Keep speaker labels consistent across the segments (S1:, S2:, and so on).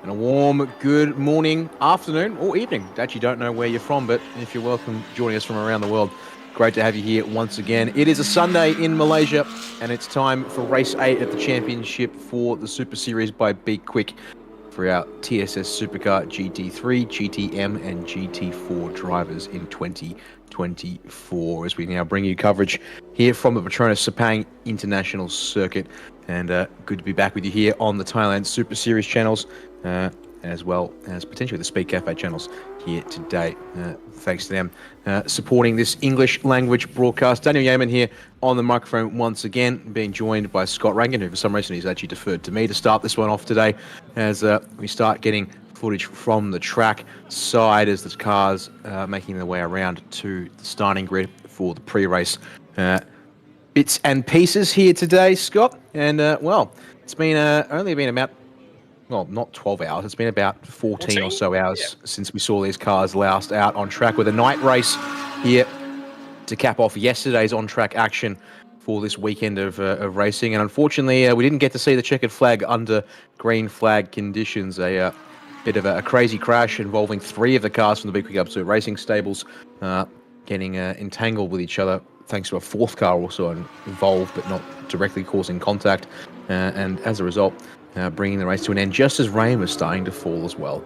S1: And a warm good morning, afternoon, or evening. Actually, don't know where you're from, but if you're welcome joining us from around the world, great to have you here once again. It is a Sunday in Malaysia, and it's time for race 8 at the championship for the Super Series by B-Quik for our TSS Supercar GT3, GTM, and GT4 drivers in 2024. As we now bring you coverage here from the Petronas Sepang International Circuit. And good to be back with you here on the Thailand Super Series channels, as well as potentially the Speed Cafe channels here today. Thanks to them supporting this English language broadcast. Daniel Yeaman here on the microphone once again, being joined by Scott Rankin, who for some reason he's actually deferred to me to start this one off today, as we start getting footage from the track side as the cars making their way around to the starting grid for the pre-race bits and pieces here today, Scott. And, well, it's been only been about, well, not 12 hours. It's been about 14 or so hours since we saw these cars last out on track with a night race here to cap off yesterday's on-track action for this weekend of racing. And unfortunately, we didn't get to see the checkered flag under green flag conditions. A bit of a crazy crash involving 3 of the cars from the B-Quik Absolute Racing stables getting entangled with each other, thanks to a 4th car also involved, but not directly causing contact. And as a result, bringing the race to an end just as rain was starting to fall as well.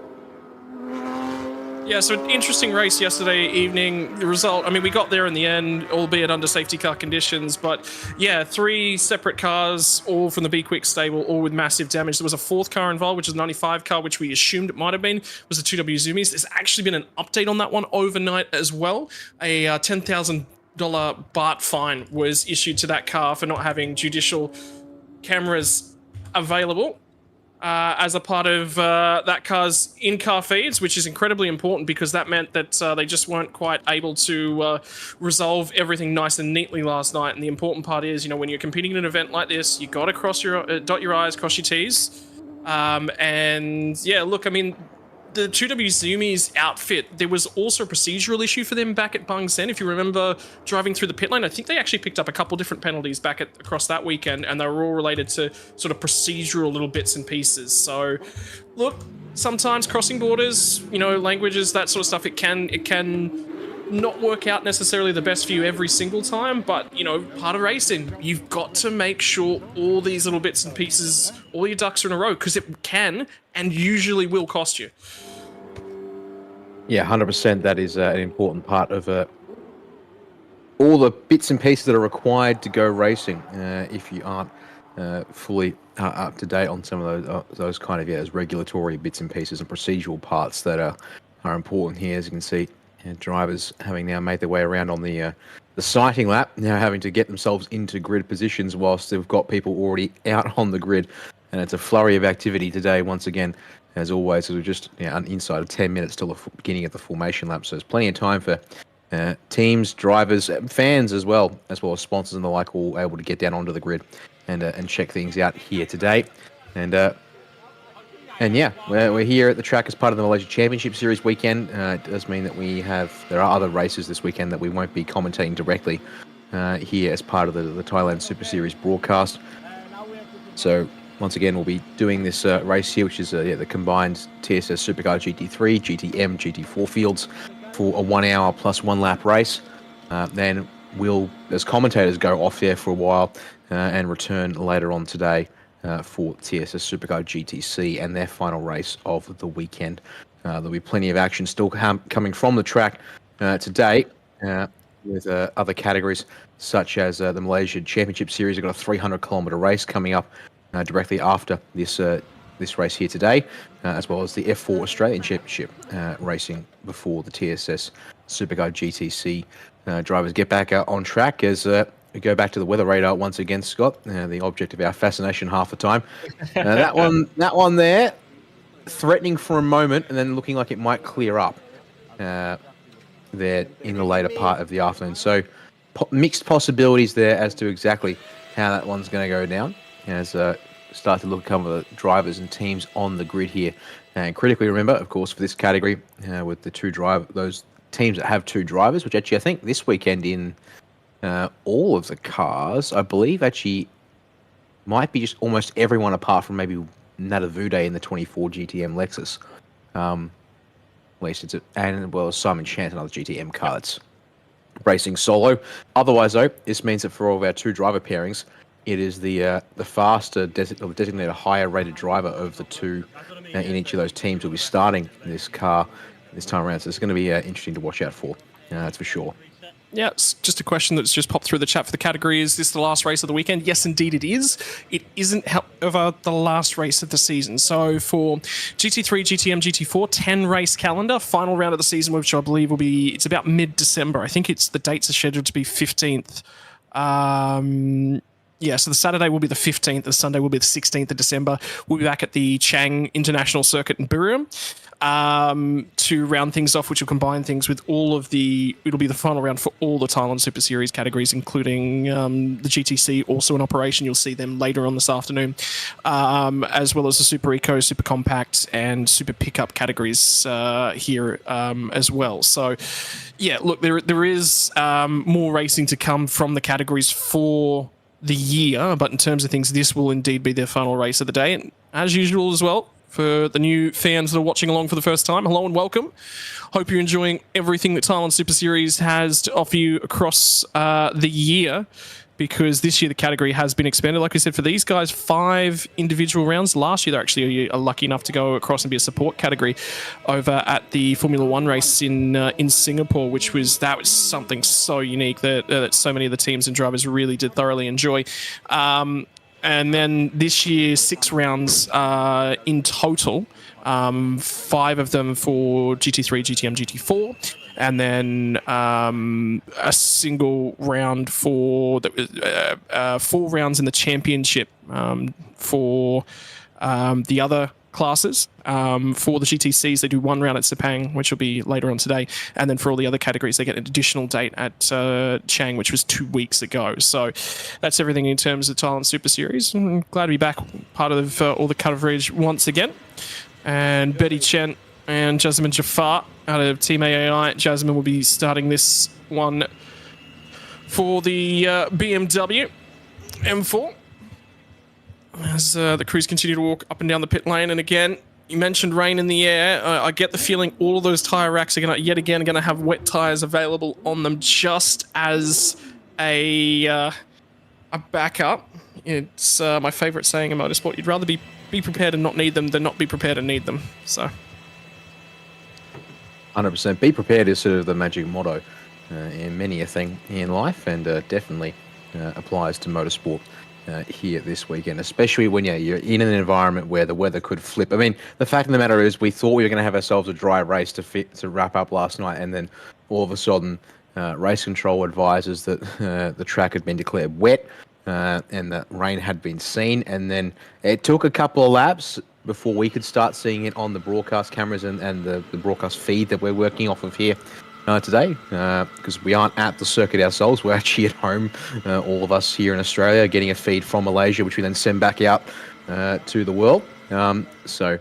S2: Yeah, so an interesting race yesterday evening. The result, I mean, we got there in the end, albeit under safety car conditions, but yeah, 3 separate cars, all from the B-Quik stable, all with massive damage. There was a 4th car involved, which was a 95 car, which we assumed it might have been, was the 2W Zoomies. There's actually been an update on that one overnight as well. A $10,000 BART fine was issued to that car for not having judicial cameras available as a part of that car's in-car feeds, which is incredibly important because that meant that they just weren't quite able to resolve everything nice and neatly last night. And the important part is, you know, when you're competing in an event like this, you got to cross your dot your I's, cross your T's. And yeah, look, I mean, the 2W Zoomies outfit, there was also a procedural issue for them back at Bang Sen. If you remember driving through the pit lane, I think they actually picked up a couple different penalties back across that weekend, and they were all related to sort of procedural little bits and pieces. So, look, sometimes crossing borders, you know, languages, that sort of stuff, it can not work out necessarily the best for you every single time, but, you know, part of racing, you've got to make sure all these little bits and pieces, all your ducks are in a row, because it can and usually will cost you.
S1: Yeah, 100%. That is an important part of all the bits and pieces that are required to go racing. If you aren't fully up to date on some of those kind of those regulatory bits and pieces and procedural parts that are important here, as you can see, drivers having now made their way around on the sighting lap, now having to get themselves into grid positions whilst they've got people already out on the grid, and it's a flurry of activity today once again. As always, we're just inside of 10 minutes till the beginning of the formation lap, so there's plenty of time for teams, drivers, fans as well as sponsors and the like, all able to get down onto the grid and check things out here today. And yeah, we're here at the track as part of the Malaysia Championship Series weekend. It does mean that there are other races this weekend that we won't be commentating directly here as part of the Thailand Super Series broadcast. So once again, we'll be doing this race here, which is the combined TSS Supercar GT3, GTM, GT4 fields for a 1 hour plus 1 lap race. Then we'll, as commentators, go off there for a while and return later on today for TSS Supercar GTC and their final race of the weekend. There'll be plenty of action still coming from the track today with other categories such as the Malaysia Championship Series. We've got a 300-kilometre race coming up directly after this race here today, as well as the F4 Australian Championship racing before the TSS Supercar GTC drivers get back on track as we go back to the weather radar once again, Scott, the object of our fascination half the time. That one there, threatening for a moment and then looking like it might clear up there in the later part of the afternoon. So mixed possibilities there as to exactly how that one's going to go down. As start to look at some of the drivers and teams on the grid here. And critically, remember, of course, for this category, with the those teams that have 2 drivers, which actually I think this weekend in all of the cars, I believe actually might be just almost everyone apart from maybe Nadavude in the 24 GTM Lexus. At least it's Simon Chant, another GTM car that's racing solo. Otherwise, though, this means that for all of our 2 driver pairings, it is the faster designated higher rated driver of the 2 in each of those teams will be starting this car this time around. So it's going to be interesting to watch out for. That's for sure.
S2: Yeah, it's just a question that's just popped through the chat for the category. Is this the last race of the weekend? Yes, indeed it is. It isn't, however, the last race of the season. So for GT3, GTM, GT4, 10 race calendar, final round of the season, which I believe will be, it's about mid-December. I think the dates are scheduled to be 15th. Yeah, so the Saturday will be the 15th, the Sunday will be the 16th of December. We'll be back at the Chang International Circuit in Buriram to round things off, which will combine things with it'll be the final round for all the Thailand Super Series categories, including the GTC, also in operation. You'll see them later on this afternoon, as well as the Super Eco, Super Compact, and Super Pickup categories here as well. So, yeah, look, there is more racing to come from the categories for the year, but in terms of things, this will indeed be their final race of the day. And as usual as well, for the new fans that are watching along for the first time, hello and welcome. Hope you're enjoying everything that Thailand Super Series has to offer you across the year, because this year the category has been expanded. Like I said, for these guys, 5 individual rounds. Last year, they're actually lucky enough to go across and be a support category over at the Formula One race in Singapore, which was something so unique that so many of the teams and drivers really did thoroughly enjoy. And then this year, 6 rounds in total, 5 of them for GT3, GTM, GT4. And then a single round for 4 rounds in the championship for the other classes. For the GTCs, they do 1 round at Sepang, which will be later on today. And then for all the other categories, they get an additional date at Chang, which was 2 weeks ago. So that's everything in terms of Thailand Super Series. I'm glad to be back, part of all the coverage once again. And Betty Chen and Jasmine Jafar out of Team AAI. Jasmine will be starting this one for the BMW M4 as the crews continue to walk up and down the pit lane. And again, you mentioned rain in the air. I get the feeling all of those tyre racks are going to have wet tyres available on them just as a backup. It's my favourite saying in motorsport. You'd rather be prepared and not need them than not be prepared and need them. So
S1: 100%. Be prepared is sort of the magic motto in many a thing in life, and definitely applies to motorsport here this weekend, especially when you're in an environment where the weather could flip. I mean, the fact of the matter is we thought we were going to have ourselves a dry race to wrap up last night, and then all of a sudden race control advises that the track had been declared wet and that rain had been seen, and then it took a couple of laps before we could start seeing it on the broadcast cameras and the broadcast feed that we're working off of here today, because we aren't at the circuit ourselves. We're actually at home, all of us here in Australia, getting a feed from Malaysia, which we then send back out to the world. So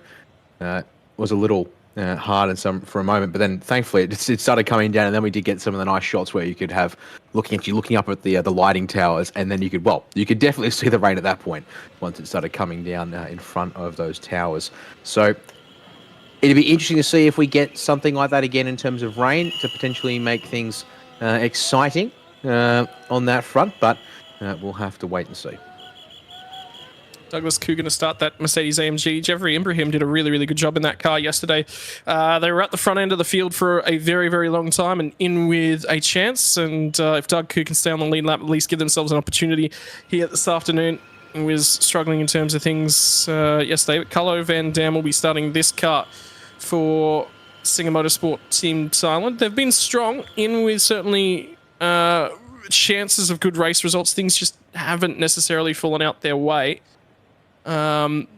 S1: it was a little hard for a moment, but then thankfully it started coming down, and then we did get some of the nice shots where you could have looking up at the lighting towers, and then you could definitely see the rain at that point once it started coming down in front of those towers. So it'd be interesting to see if we get something like that again in terms of rain to potentially make things exciting on that front, but we'll have to wait and see.
S2: Douglas Koo going to start that Mercedes AMG. Jeffrey Ibrahim did a really, really good job in that car yesterday. They were at the front end of the field for a very, very long time and in with a chance. And if Doug Koo can stay on the lead lap, at least give themselves an opportunity here this afternoon. He was struggling in terms of things yesterday. But Carlo Van Dam will be starting this car for Singer Motorsport Team Thailand. They've been strong in with certainly chances of good race results. Things just haven't necessarily fallen out their way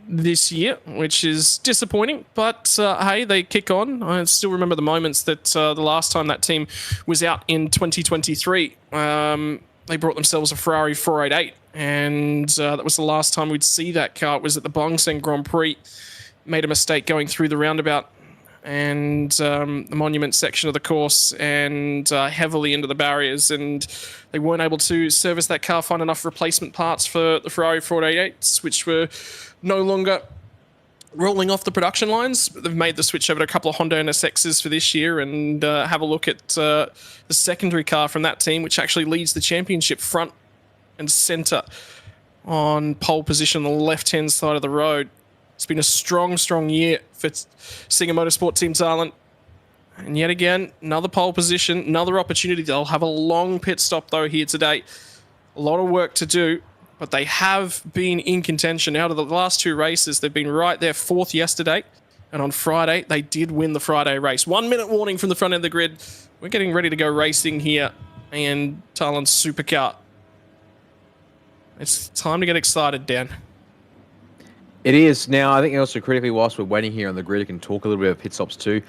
S2: this year, which is disappointing, but hey, they kick on. I still remember the moments that the last time that team was out in 2023, they brought themselves a Ferrari 488, and that was the last time we'd see that car. It was at the Bang Seng Grand Prix. Made a mistake going through the roundabout and the monument section of the course, and heavily into the barriers, and they weren't able to service that car, find enough replacement parts for the Ferrari 488s, which were no longer rolling off the production lines. They've made the switch over to a couple of Honda NSXs for this year, and have a look at the secondary car from that team, which actually leads the championship front and center on pole position on the left-hand side of the road. It's been a strong year for Singer Motorsport Team Thailand. And yet again, another pole position, another opportunity. They'll have a long pit stop, though, here today. A lot of work to do, but they have been in contention. Out of the last 2 races, they've been right there, 4th yesterday. And on Friday, they did win the Friday race. 1 minute warning from the front end of the grid. We're getting ready to go racing here in Thailand's supercar. It's time to get excited, Dan.
S1: It is. Now, I think also critically, whilst we're waiting here on the grid, I can talk a little bit about pit stops too.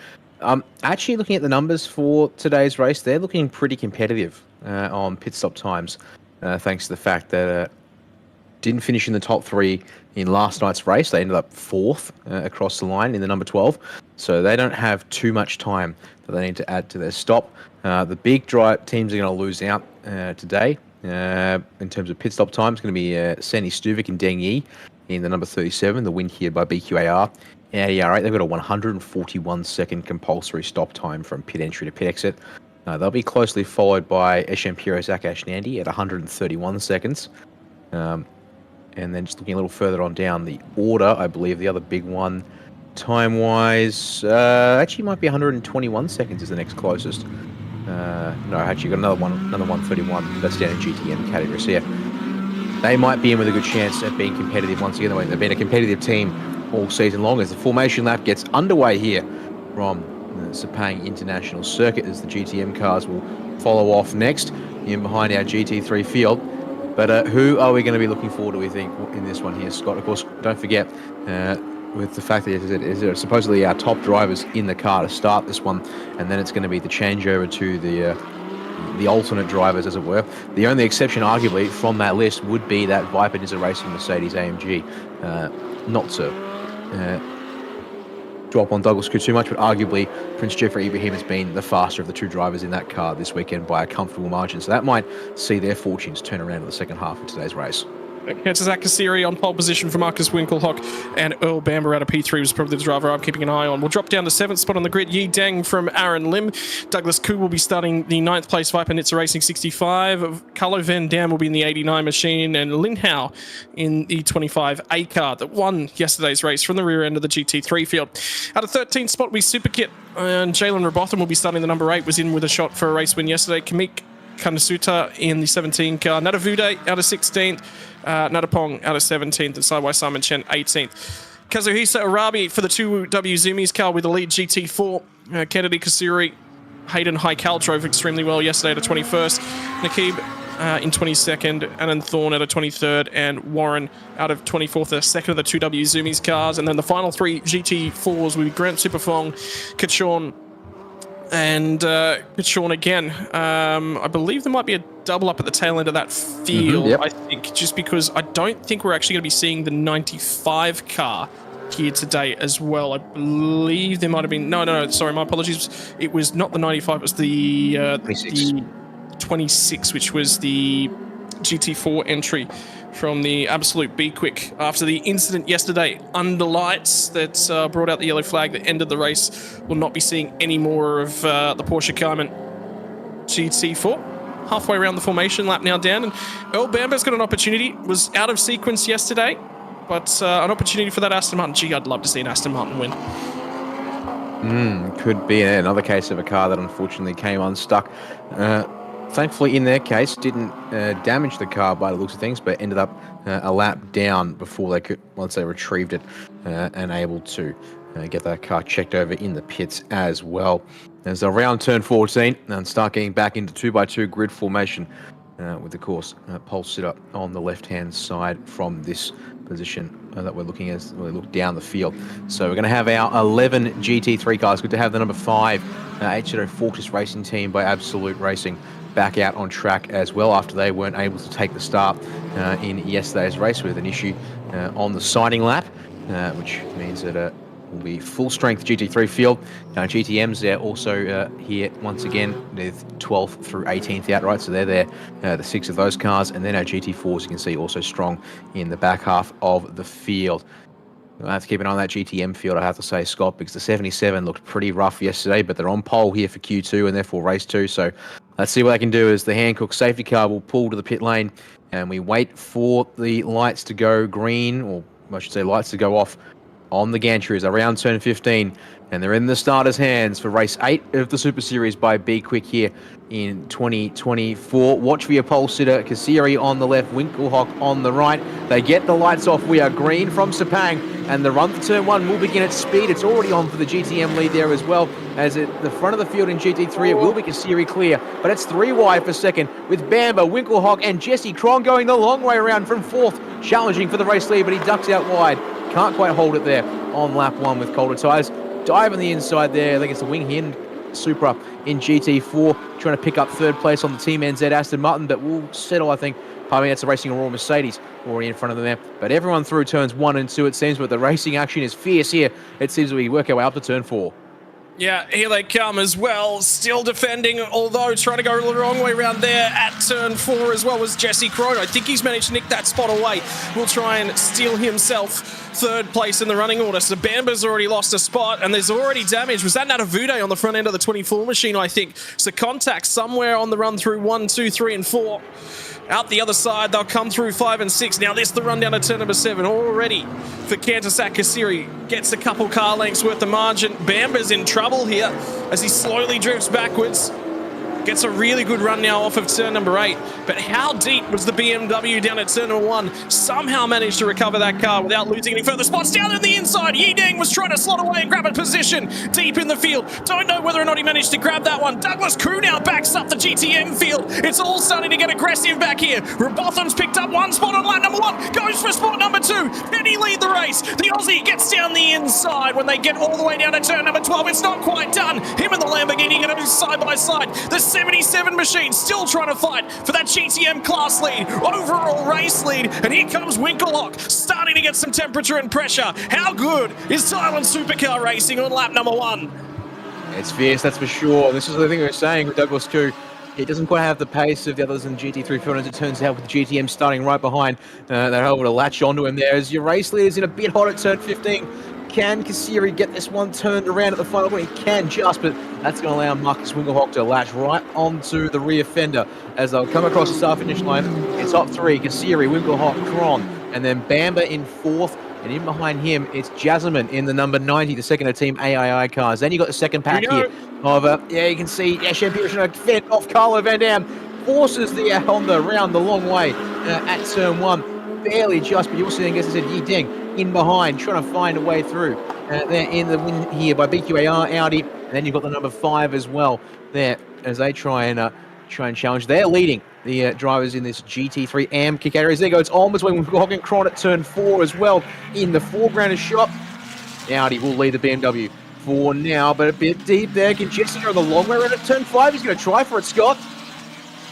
S1: Actually, looking at the numbers for today's race, they're looking pretty competitive on pit stop times, thanks to the fact that didn't finish in the top 3 in last night's race. They ended up 4th across the line in the number 12, so they don't have too much time that they need to add to their stop. The big teams are going to lose out today in terms of pit stop time. It's going to be Sandy Stuvik and Deng Yi in the number 37, the win here by BQAR. Audi R8, they've got a 141-second compulsory stop time from pit entry to pit exit. They'll be closely followed by Eshampiro Zakash Nandi at 131 seconds. And then just looking a little further on down the order, I believe the other big one, time-wise, actually might be 121 seconds is the next closest. No, actually got another 131. That's down in GTM category. So yeah, they might be in with a good chance at being competitive once again. They've been a competitive team all season long as the formation lap gets underway here from the Sepang International Circuit, as the GTM cars will follow off next in behind our GT3 field. But who are we going to be looking forward to, we think, in this one here, Scott? Of course, don't forget, with the fact that it's supposedly our top drivers in the car to start this one, and then it's going to be the changeover to the alternate drivers, as it were. The only exception, arguably, from that list would be that Viper Nizza Racing Mercedes AMG. Not to drop on Douglas Khoo too much, but arguably Prince Jeffrey Ibrahim has been the faster of the 2 drivers in that car this weekend by a comfortable margin. So that might see their fortunes turn around in the second half of today's race.
S2: Zach Kassiri on pole position for Marcus Winkelhock, and Earl Bamber out of P3 was probably the driver I'm keeping an eye on. We'll drop down to 7th spot on the grid. Yi Deng from Aaron Lim. Douglas Khoo will be starting the 9th place Viper Nizza Racing 65. Carlo Van Dam will be in the 89 machine, and Lin Hao in the 25A car that won yesterday's race from the rear end of the GT3 field. Out of 13th spot, we Superkit, and Jalen Robotham will be starting the number 8, was in with a shot for a race win yesterday. Kamik Kanasuta in the 17 car. Nadavude out of 16th. Nadapong out of 17th, and Sidewise Simon Chen 18th. Kazuhisa Arabi for the 2W Zumis car with the lead GT4. Kennedy Kasuri, Hayden Haikal drove extremely well yesterday at a 21st. Nakib in 22nd, Anand Thorne out of 23rd, and Warren out of 24th, the second of the 2W Zumis cars. And then the final 3 GT4s will be Grant Superfong, Kachorn, and Kachorn again. I believe there might be a double up at the tail end of that field,
S1: yep.
S2: I think, just because I don't think we're actually going to be seeing the 95 car here today as well. I believe there might have been... No, sorry, my apologies. It was not the 95, it was the 26, which was the GT4 entry from the absolute B-Quik after the incident yesterday under lights that brought out the yellow flag that ended the race. We'll not be seeing any more of the Porsche Cayman GT4. Halfway around the formation lap now down, and Earl Bamber's got an opportunity. Was out of sequence yesterday, but an opportunity for that Aston Martin. Gee, I'd love to see an Aston Martin win.
S1: Could be another case of a car that unfortunately came unstuck. Thankfully, in their case, didn't damage the car by the looks of things, but ended up a lap down before they could, once they retrieved it, and able to get that car checked over in the pits as well. As around turn 14 and start getting back into 2x2 grid formation with, of course, pole sitter on the left-hand side from this position that we're looking as we look down the field. So we're going to have our 11 GT3 cars. Good to have the number 5 8SEP24 racing team by Absolute Racing back out on track as well after they weren't able to take the start in yesterday's race with an issue on the sighting lap, which means that will be full strength GT3 field. GTMs, they're also here once again with 12th through 18th outright, so they're there, the 6 of those cars, and then our GT4s you can see also strong in the back half of the field. We'll have to keep an eye on that GTM field, I have to say, Scott, because the 77 looked pretty rough yesterday, but they're on pole here for Q2 and therefore race 2. So let's see what they can do as the Hancock safety car will pull to the pit lane and we wait for the lights to go green, or I should say lights to go off on the gantries around turn 15. And they're in the starters' hands for race 8 of the Super Series by B-Quik here in 2024. Watch for your pole sitter, Kasiri on the left, Winkelhock on the right. They get the lights off. We are green from Sepang, and the run for turn 1 will begin at speed. It's already on for the GTM lead there as well, as at the front of the field in GT3, it will be Kasiri clear, but it's 3 wide for second, with Bamba, Winkelhock, and Jesse Cron going the long way around from 4th, challenging for the race lead, but he ducks out wide. Can't quite hold it there on lap 1 with colder tyres. Dive on the inside there. I think it's the Wing Hind Supra in GT4, trying to pick up 3rd place on the Team NZ Aston Martin, but will settle, I think. I mean, it's a Racing Aurora Mercedes already in front of them there. But everyone through turns 1 and 2, it seems, but the racing action is fierce here. It seems we work our way up to turn 4.
S2: Yeah, here they come as well. Still defending, although trying to go the wrong way around there at turn 4 as well was Jesse Crone. I think he's managed to nick that spot away. Will try and steal himself 3rd place in the running order. So Bamba's already lost a spot, and there's already damage. Was that Natavude on the front end of the 24 machine, I think? So contact somewhere on the run through 1, 2, 3, and 4. Out the other side, they'll come through 5 and 6. Now this the run down to turn number 7 already for Kantasak Kasiri. Gets a couple car lengths worth of margin. Bamba's in trouble here as he slowly drifts backwards. Gets a really good run now off of turn number 8. But how deep was the BMW down at turn number 1? Somehow managed to recover that car without losing any further spots. Down in the inside, Yideng was trying to slot away and grab a position deep in the field. Don't know whether or not he managed to grab that one. Douglas Koo now backs up the GTM field. It's all starting to get aggressive back here. Robotham's picked up 1 spot on lap number 1. Goes for spot number 2. Can he lead the race? The Aussie gets down the inside when they get all the way down to turn number 12. It's not quite done. Him and the Lamborghini going to do side by side. The 77 machine still trying to fight for that GTM class lead, overall race lead, and here comes Winkelhock starting to get some temperature and pressure. How good is Thailand Supercar racing on lap number 1?
S1: It's fierce, that's for sure. This is the thing we were saying with Douglas Koo. It doesn't quite have the pace of the others in GT3 field, as it turns out, with the GTM starting right behind. They're able to latch onto him there as your race leader's in a bit hot at turn 15. Can Kasiri get this one turned around at the final point? He can just, but that's going to allow Marcus Winkelhock to latch right onto the rear fender as they'll come across the start-finish line. It's top 3, Kasiri, Winkelhock, Kron, and then Bamba in 4th. And in behind him, it's Jasmine in the number 90, the second of Team AII cars. Then you got the second pack here of, yeah, you can see Champion trying to fend off Carlo Van Dam. Forces on the round the long way at turn 1. Barely just, but you also then, as I said, Yideng in behind, trying to find a way through. They're in the win here by BQAR, Audi, and then you've got the number 5 as well there as they try and challenge. They're leading the drivers in this GT3 AM kick areas. There goes on between Winkelhock and Cron at turn 4 as well. In the foreground is shot. Audi will lead the BMW for now, but a bit deep there. Can Jesse go the long way around at turn 5? He's going to try for it, Scott.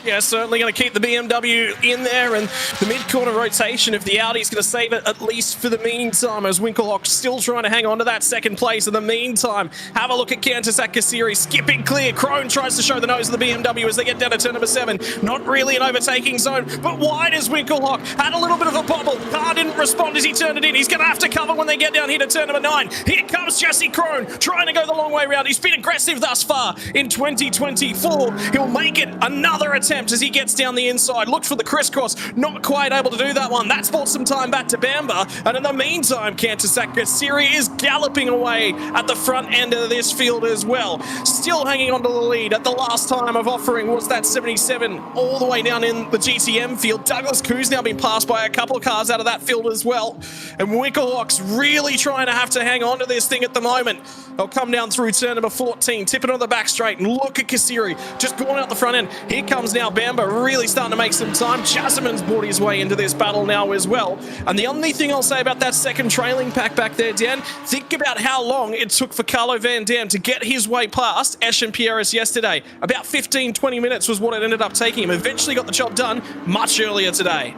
S2: Yeah, certainly going to keep the BMW in there, and the mid-corner rotation of the Audi's going to save it at least for the meantime, as Winkelhock still trying to hang on to that second place in the meantime. Have a look at Kantasak Kasiri skipping clear. Crone tries to show the nose of the BMW as they get down to turn number 7. Not really an overtaking zone, but wide as Winkelhock. Had a little bit of a bobble. Car didn't respond as he turned it in. He's going to have to cover when they get down here to turn number 9. Here comes Jesse Crone trying to go the long way around. He's been aggressive thus far in 2024. He'll make it another attempt as he gets down the inside. Looked for the crisscross, not quite able to do that one. That's bought some time back to Bamba, and in the meantime, Kantasak Kasiri is galloping away at the front end of this field as well. Still hanging on to the lead. At the last time of offering was that 77 all the way down in the GTM field. Douglas Koo's now been passed by a couple of cars out of that field as well, and Winkelhock's really trying to have to hang on to this thing at the moment. They'll come down through turn number 14, tipping on the back straight, and look at Kasiri just going out the front end. Here comes now Bamba really starting to make some time. Jasmine's brought his way into this battle now as well. And the only thing I'll say about that second trailing pack back there, Dan, think about how long it took for Carlo Van Dam to get his way past Eschen Pieris yesterday. About 15-20 minutes was what it ended up taking him. Eventually got the job done much earlier today.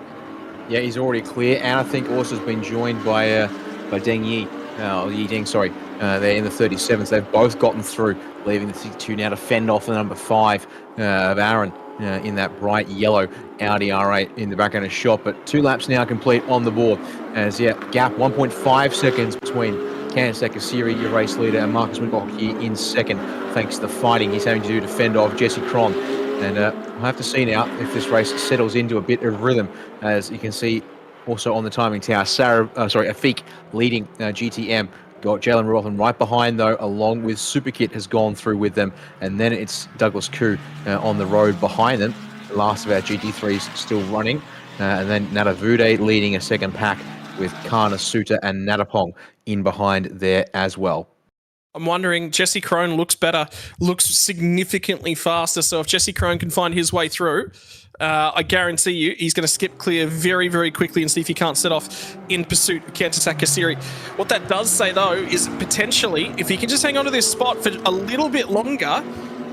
S2: Yeah,
S1: he's already clear, and I think also has been joined by Deng Yi. Yideng, sorry. They're in the 37s. They've both gotten through, leaving the 2 now to fend off the number 5 of Aaron in that bright yellow Audi R8 in the background of shot. But 2 laps now complete on the board. As, gap 1.5 seconds between Kansas Kasiri, your race leader, and Marcus Winkelhock here in second, thanks to the fighting he's having to do to fend off Jesse Cron. And we'll have to see now if this race settles into a bit of rhythm. As you can see also on the timing tower, Afik leading GTM. Got Jalen Rothman right behind, though, along with Superkit has gone through with them. And then it's Douglas Koo on the road behind them. The last of our GT3s still running. And then Natavude leading a second pack with Kana Suta and Natapong in behind there as well.
S2: I'm wondering, Jesse Crone looks better, looks significantly faster. So if Jesse Crone can find his way through, I guarantee you he's going to skip clear very, very quickly and see if he can't set off in pursuit of Kantasak Kasiri. What that does say, though, is potentially, if he can just hang on to this spot for a little bit longer,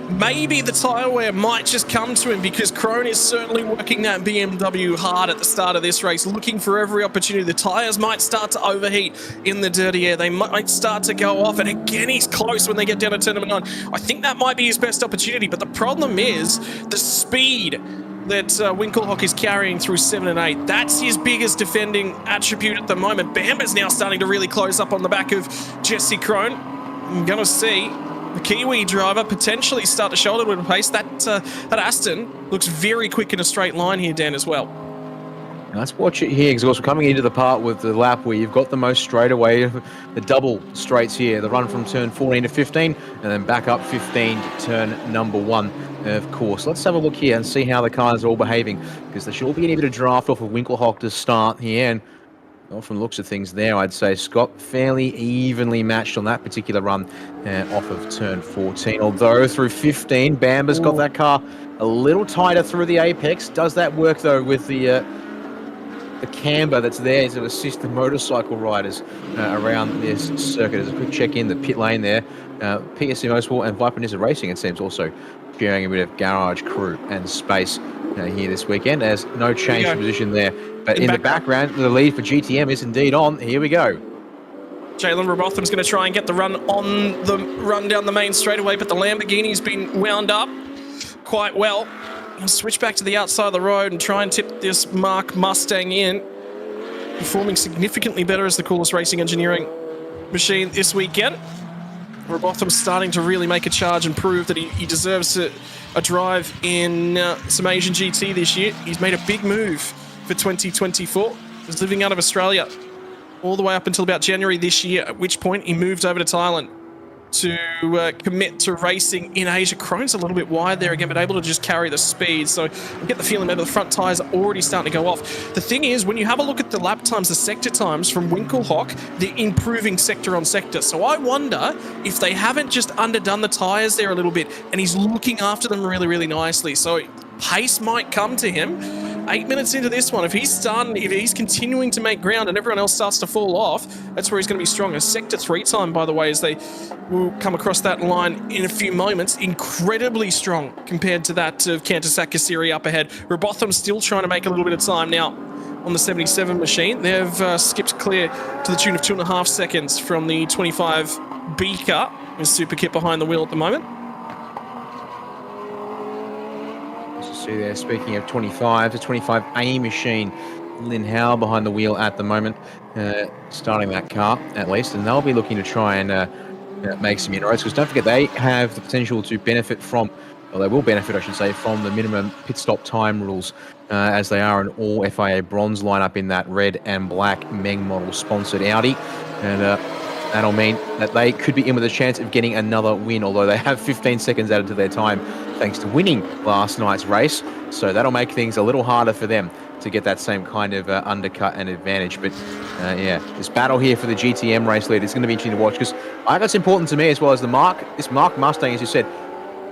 S2: maybe the tyre wear might just come to him, because Crone is certainly working that BMW hard at the start of this race, looking for every opportunity. The tyres might start to overheat in the dirty air. They might start to go off, and again, he's close when they get down to turn number 9. I think that might be his best opportunity, but the problem is the speed that Winkelhock is carrying through 7 and 8. That's his biggest defending attribute at the moment. Bamba's now starting to really close up on the back of Jesse Crone. I'm going to see the Kiwi driver potentially start to shoulder with pace. That Aston looks very quick in a straight line here, Dan, as well.
S1: Let's watch it here, because we're coming into the part with the lap where you've got the most straightaway, the double straights here, the run from turn 14 to 15, and then back up 15 to turn number 1, of course. Let's have a look here and see how the cars are all behaving, because there should all be a bit of draft off of Winkelhock to start here, and well, from the looks of things there, I'd say Scott fairly evenly matched on that particular run off of turn 14. Although through 15, Bamba's got that car a little tighter through the apex. Does that work, though, with the camber that's there to assist the motorcycle riders around this circuit? As a quick check in the pit lane there, PSC Motorsport and Viper Nizza Racing, it seems, also sharing a bit of garage crew and space here this weekend, as no change in position there. But in the background, the lead for GTM is indeed on. Here we go.
S2: Jalen Robotham's going to try and get the run on the run down the main straightaway, but the Lamborghini's been wound up quite well. He'll switch back to the outside of the road and try and tip this Mark Mustang in. Performing significantly better as the coolest racing engineering machine this weekend. Robotham's starting to really make a charge and prove that he deserves a drive in some Asian GT this year. He's made a big move for 2024. He's living out of Australia all the way up until about January this year, at which point he moved over to Thailand to commit to racing in Asia. Crone's a little bit wide there again, but able to just carry the speed. So I get the feeling that the front tyres are already starting to go off. The thing is, when you have a look at the lap times, the sector times from Winkelhock, they're improving sector on sector. So I wonder if they haven't just underdone the tyres there a little bit, and he's looking after them really, really nicely. So pace might come to him. 8 minutes into this one, if he's continuing to make ground and everyone else starts to fall off, that's where he's going to be stronger. Sector 3 time, by the way, as they will come across that line in a few moments, incredibly strong compared to that of Kantasak Kasiri up ahead. Robotham's still trying to make a little bit of time now on the 77 machine. They've skipped clear to the tune of 2.5 seconds from the 25 B car, with Superkit behind the wheel at the moment.
S1: See there, speaking of 25, the 25A machine, Lynn Howe behind the wheel at the moment, starting that car at least, and they'll be looking to try and make some inroads, because don't forget they have the potential to benefit from, well, they will benefit, I should say, from the minimum pit stop time rules, as they are an all FIA bronze lineup in that red and black Meng model sponsored Audi, and that'll mean that they could be in with a chance of getting another win, although they have 15 seconds added to their time thanks to winning last night's race. So that'll make things a little harder for them to get that same kind of undercut and advantage. But this battle here for the GTM race lead is going to be interesting to watch, because I think it's important to me as well as this Mark Mustang, as you said,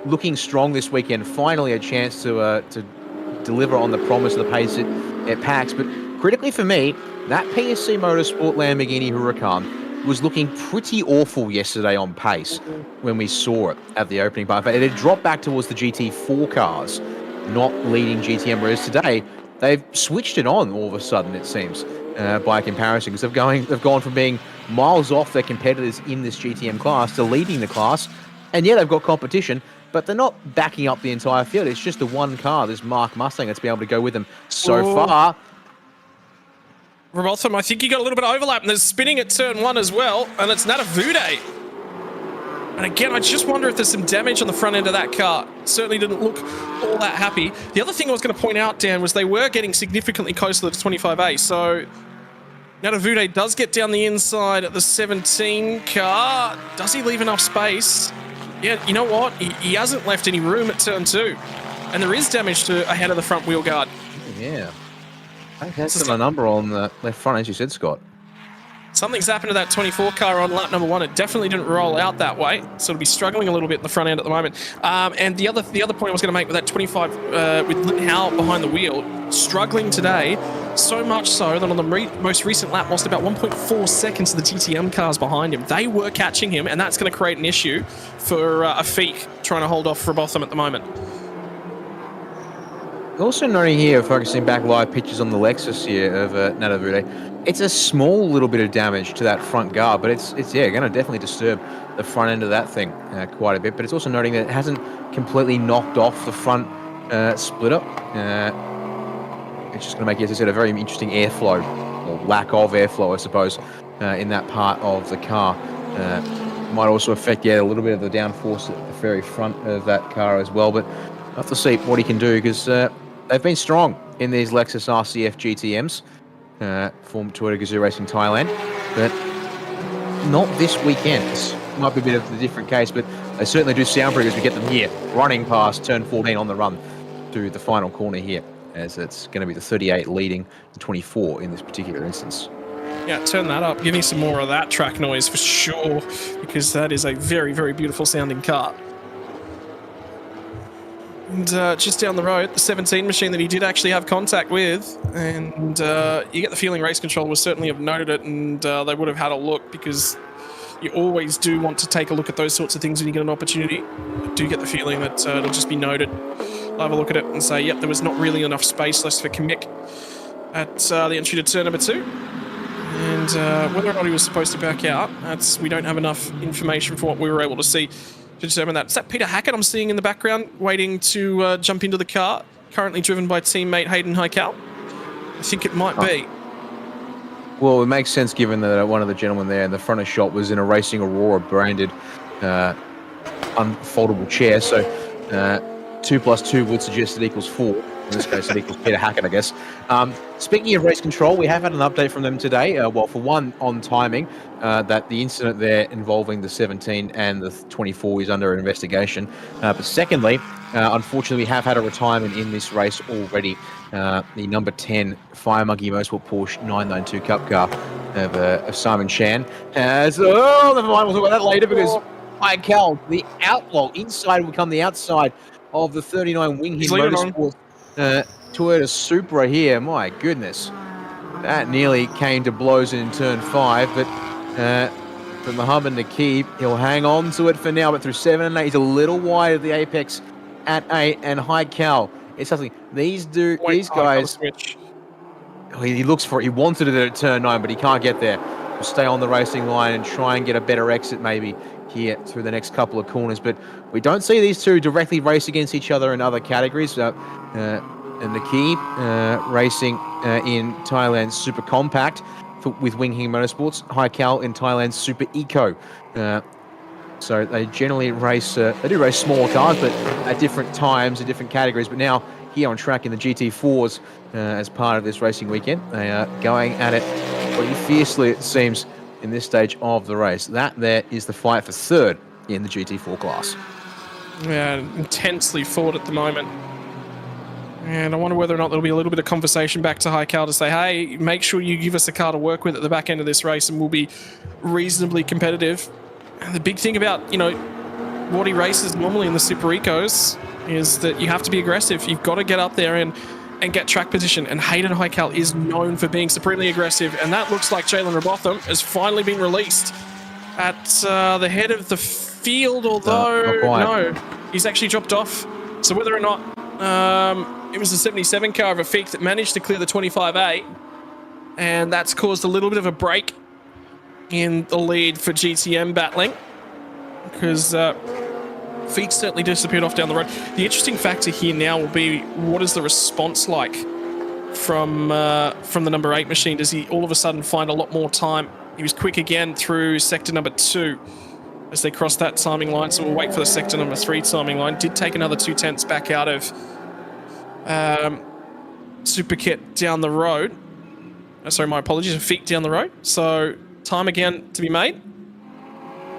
S1: looking strong this weekend. Finally a chance to deliver on the promise of the pace it packs. But critically for me, that PSC Motorsport Lamborghini Huracan was looking pretty awful yesterday on pace when we saw it at the opening part. It had dropped back towards the GT4 cars, not leading GTM, whereas today they've switched it on all of a sudden, it seems, by comparison, because they've gone from being miles off their competitors in this GTM class to leading the class, and yeah, they've got competition, but they're not backing up the entire field. It's just the one car, this Mark Mustang, that's been able to go with them so far.
S2: Robotham, I think you got a little bit of overlap, and there's spinning at turn 1 as well, and it's Natavude. And again, I just wonder if there's some damage on the front end of that car. Certainly didn't look all that happy. The other thing I was going to point out, Dan, was they were getting significantly closer to the 25A, so Natavude does get down the inside at the 17 car. Does he leave enough space? Yeah, you know what? He hasn't left any room at turn 2. And there is damage to ahead of the front wheel guard.
S1: Yeah. I think that's a number on the left front, as you said, Scott.
S2: Something's happened to that 24 car on lap number 1. It definitely didn't roll out that way, so it'll be struggling a little bit in the front end at the moment. And the other point I was going to make with that 25 with Lynn Howell behind the wheel, struggling today, so much so that on the most recent lap lost about 1.4 seconds to the TTM cars behind him. They were catching him, and that's going to create an issue for Afik trying to hold off Robotham at the moment.
S1: Also noting here, focusing back live pictures on the Lexus here of Natavude, it's a small little bit of damage to that front guard, but it's going to definitely disturb the front end of that thing quite a bit. But it's also noting that it hasn't completely knocked off the front splitter. It's just going to make, as I said, a very interesting airflow, or lack of airflow, I suppose, in that part of the car. Might also affect, a little bit of the downforce at the very front of that car as well. But we'll have to see what he can do, because they've been strong in these Lexus RCF GTMs, formed Toyota Gazoo Racing Thailand, but not this weekend. This might be a bit of a different case, but they certainly do sound pretty as we get them here, running past turn 14 on the run to the final corner here, as it's going to be the 38 leading the 24 in this particular instance.
S2: Yeah, turn that up. Give me some more of that track noise for sure, because that is a very, very beautiful sounding car. And just down the road, the 17 machine that he did actually have contact with, and you get the feeling Race Control would certainly have noted it, and they would have had a look, because you always do want to take a look at those sorts of things when you get an opportunity. I do get the feeling that it'll just be noted. I'll have a look at it and say, yep, there was not really enough space left for Kimmich at the entry to turn number 2. And whether or not he was supposed to back out, we don't have enough information for what we were able to see to determine that. Is that Peter Hackett I'm seeing in the background, waiting to jump into the car, currently driven by teammate Hayden Heikal? I think it might be.
S1: Well, it makes sense given that one of the gentlemen there in the front of shot was in a Racing Aurora branded unfoldable chair, so 2 plus 2 would suggest it equals 4. In this case, it equals Peter Hackett, I guess. Speaking of Race Control, we have had an update from them today. Well, for one, on timing, that the incident there involving the 17 and the 24 is under investigation. But secondly, unfortunately, we have had a retirement in this race already. The number 10 Fire Monkey Motorsport Porsche 992 Cup car of Simon Chan. Never mind, we'll talk about that later, because Heikal, the outlaw, inside will become the outside of the 39 Wing Him Motorsport Toyota Supra here. My goodness, that nearly came to blows in turn 5, but for Mohammed Nakib, he'll hang on to it for now, but through 7 and 8, he's a little wide of the apex at 8, and Heikal, it's something, these guys, he looks for it, he wanted it at turn 9, but he can't get there. He'll stay on the racing line and try and get a better exit maybe here through the next couple of corners, but we don't see these two directly race against each other in other categories. And Nakib racing in Thailand's Super Compact with Wing Hing Motorsports, Heikal in Thailand's Super Eco. So they generally race, they do race smaller cars, but at different times in different categories. But now here on track in the GT4s as part of this racing weekend, they are going at it pretty fiercely, it seems, in this stage of the race. That there is the fight for third in the GT4 class.
S2: Yeah, intensely fought at the moment. And I wonder whether or not there'll be a little bit of conversation back to Heikal to say, hey, make sure you give us a car to work with at the back end of this race and we'll be reasonably competitive. And the big thing about, what he races normally in the Super Ecos is that you have to be aggressive. You've got to get up there and get track position. And Hayden Heikal is known for being supremely aggressive. And that looks like Jalen Robotham has finally been released at the head of the field, although no, he's actually dropped off. So whether or not it was the 77 car of Afik that managed to clear the 25A, and that's caused a little bit of a break in the lead for GTM battling, because Feet certainly disappeared off down the road. The interesting factor here now will be, what is the response like from the number 8 machine? Does he all of a sudden find a lot more time? He was quick again through sector number 2 as they crossed that timing line, so we'll wait for the sector number 3 timing line. Did take another 2 tenths back out of Superkit down the road. Sorry, my apologies, feet down the road. So time again to be made.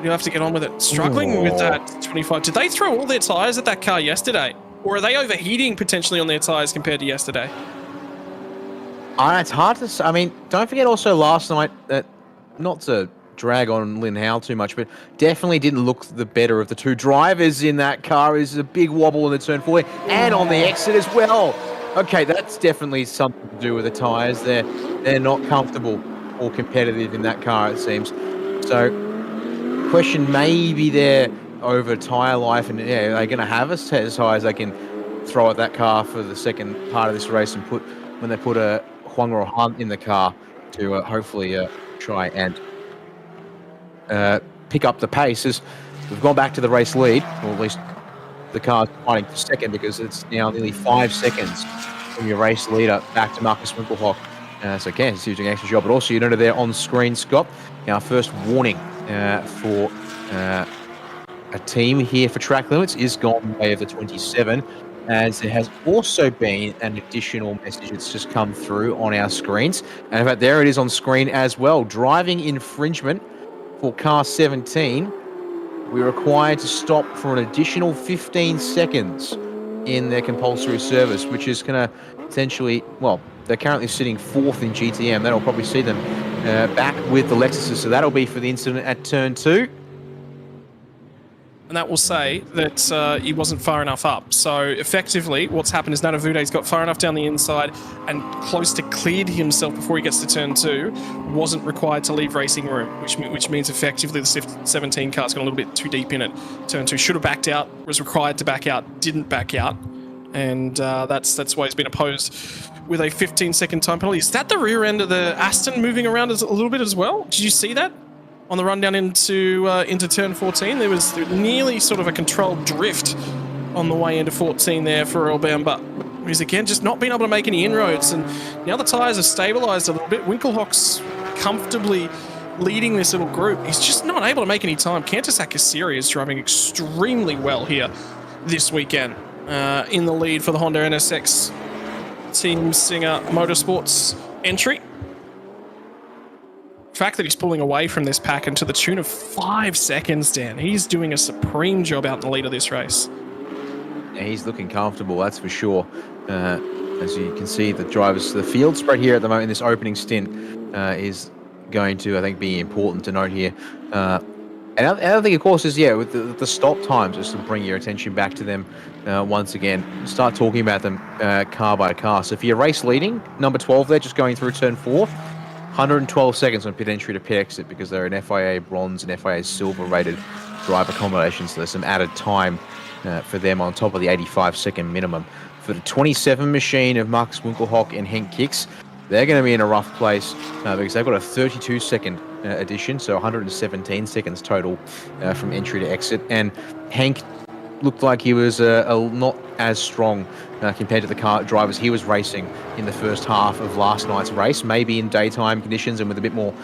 S2: You'll have to get on with it. Struggling with that 25. Did they throw all their tyres at that car yesterday? Or are they overheating potentially on their tyres compared to yesterday?
S1: It's hard to say. I mean, don't forget also last night that, not to drag on Lynn Howell too much, but definitely didn't look the better of the two drivers in that car. Is a big wobble in the turn 4 and on the exit as well. Okay, that's definitely something to do with the tyres. They're not comfortable or competitive in that car, it seems. So, question maybe they're over tyre life, and yeah, are they going to have as tyres they can throw at that car for the second part of this race and when they put a Huang or Han in the car to hopefully try and pick up the pace. As we've gone back to the race lead, or at least the car's fighting for second, because it's now nearly 5 seconds from your race leader back to Marcus Winkelhock. So Kansas City's doing an extra job, but also you noted there on screen, Scott, our first warning for a team here for track limits is gone way of the 27, as there has also been an additional message that's just come through on our screens. And in fact, there it is on screen as well. Driving infringement for car 17. We're required to stop for an additional 15 seconds in their compulsory service, which is going to potentially, well, they're currently sitting 4th in GTM. That'll probably see them back with the Lexuses. So that'll be for the incident at turn 2.
S2: And that will say that he wasn't far enough up. So effectively, what's happened is Nanavude's got far enough down the inside and close to cleared himself before he gets to turn 2, wasn't required to leave racing room, which means effectively the 17 car's got a little bit too deep in it. Turn 2 should have backed out, was required to back out, didn't back out. And that's why he's been opposed with a 15-second time penalty. Is that the rear end of the Aston moving around a little bit as well? Did you see that? On the run down into turn 14, there was nearly sort of a controlled drift on the way into 14 there for Earl Bamba, who's again just not been able to make any inroads. And now the tyres have stabilised a little bit. Winkelhock's comfortably leading this little group. He's just not able to make any time. Kantas Akasiri is driving extremely well here this weekend in the lead for the Honda NSX Team Singer Motorsports entry. The fact that he's pulling away from this pack and to the tune of 5 seconds, Dan, he's doing a supreme job out in the lead of this race.
S1: Yeah, he's looking comfortable, that's for sure. As you can see, the field spread here at the moment in this opening stint is going to, I think, be important to note here. And other thing, of course, is, yeah, with the stop times, just to bring your attention back to them once again. Start talking about them car by car. So if you're race leading, number 12 there, just going through turn 4, 112 seconds on pit entry to pit exit, because they're an FIA bronze and FIA silver rated driver combination, so there's some added time for them on top of the 85-second minimum. For the 27 machine of Marcus Winkelhock and Henk Kicks, they're going to be in a rough place because they've got a 32-second addition, so 117 seconds total from entry to exit. And Henk looked like he was not as strong compared to the car drivers he was racing in the first half of last night's race. Maybe in daytime conditions and with a bit more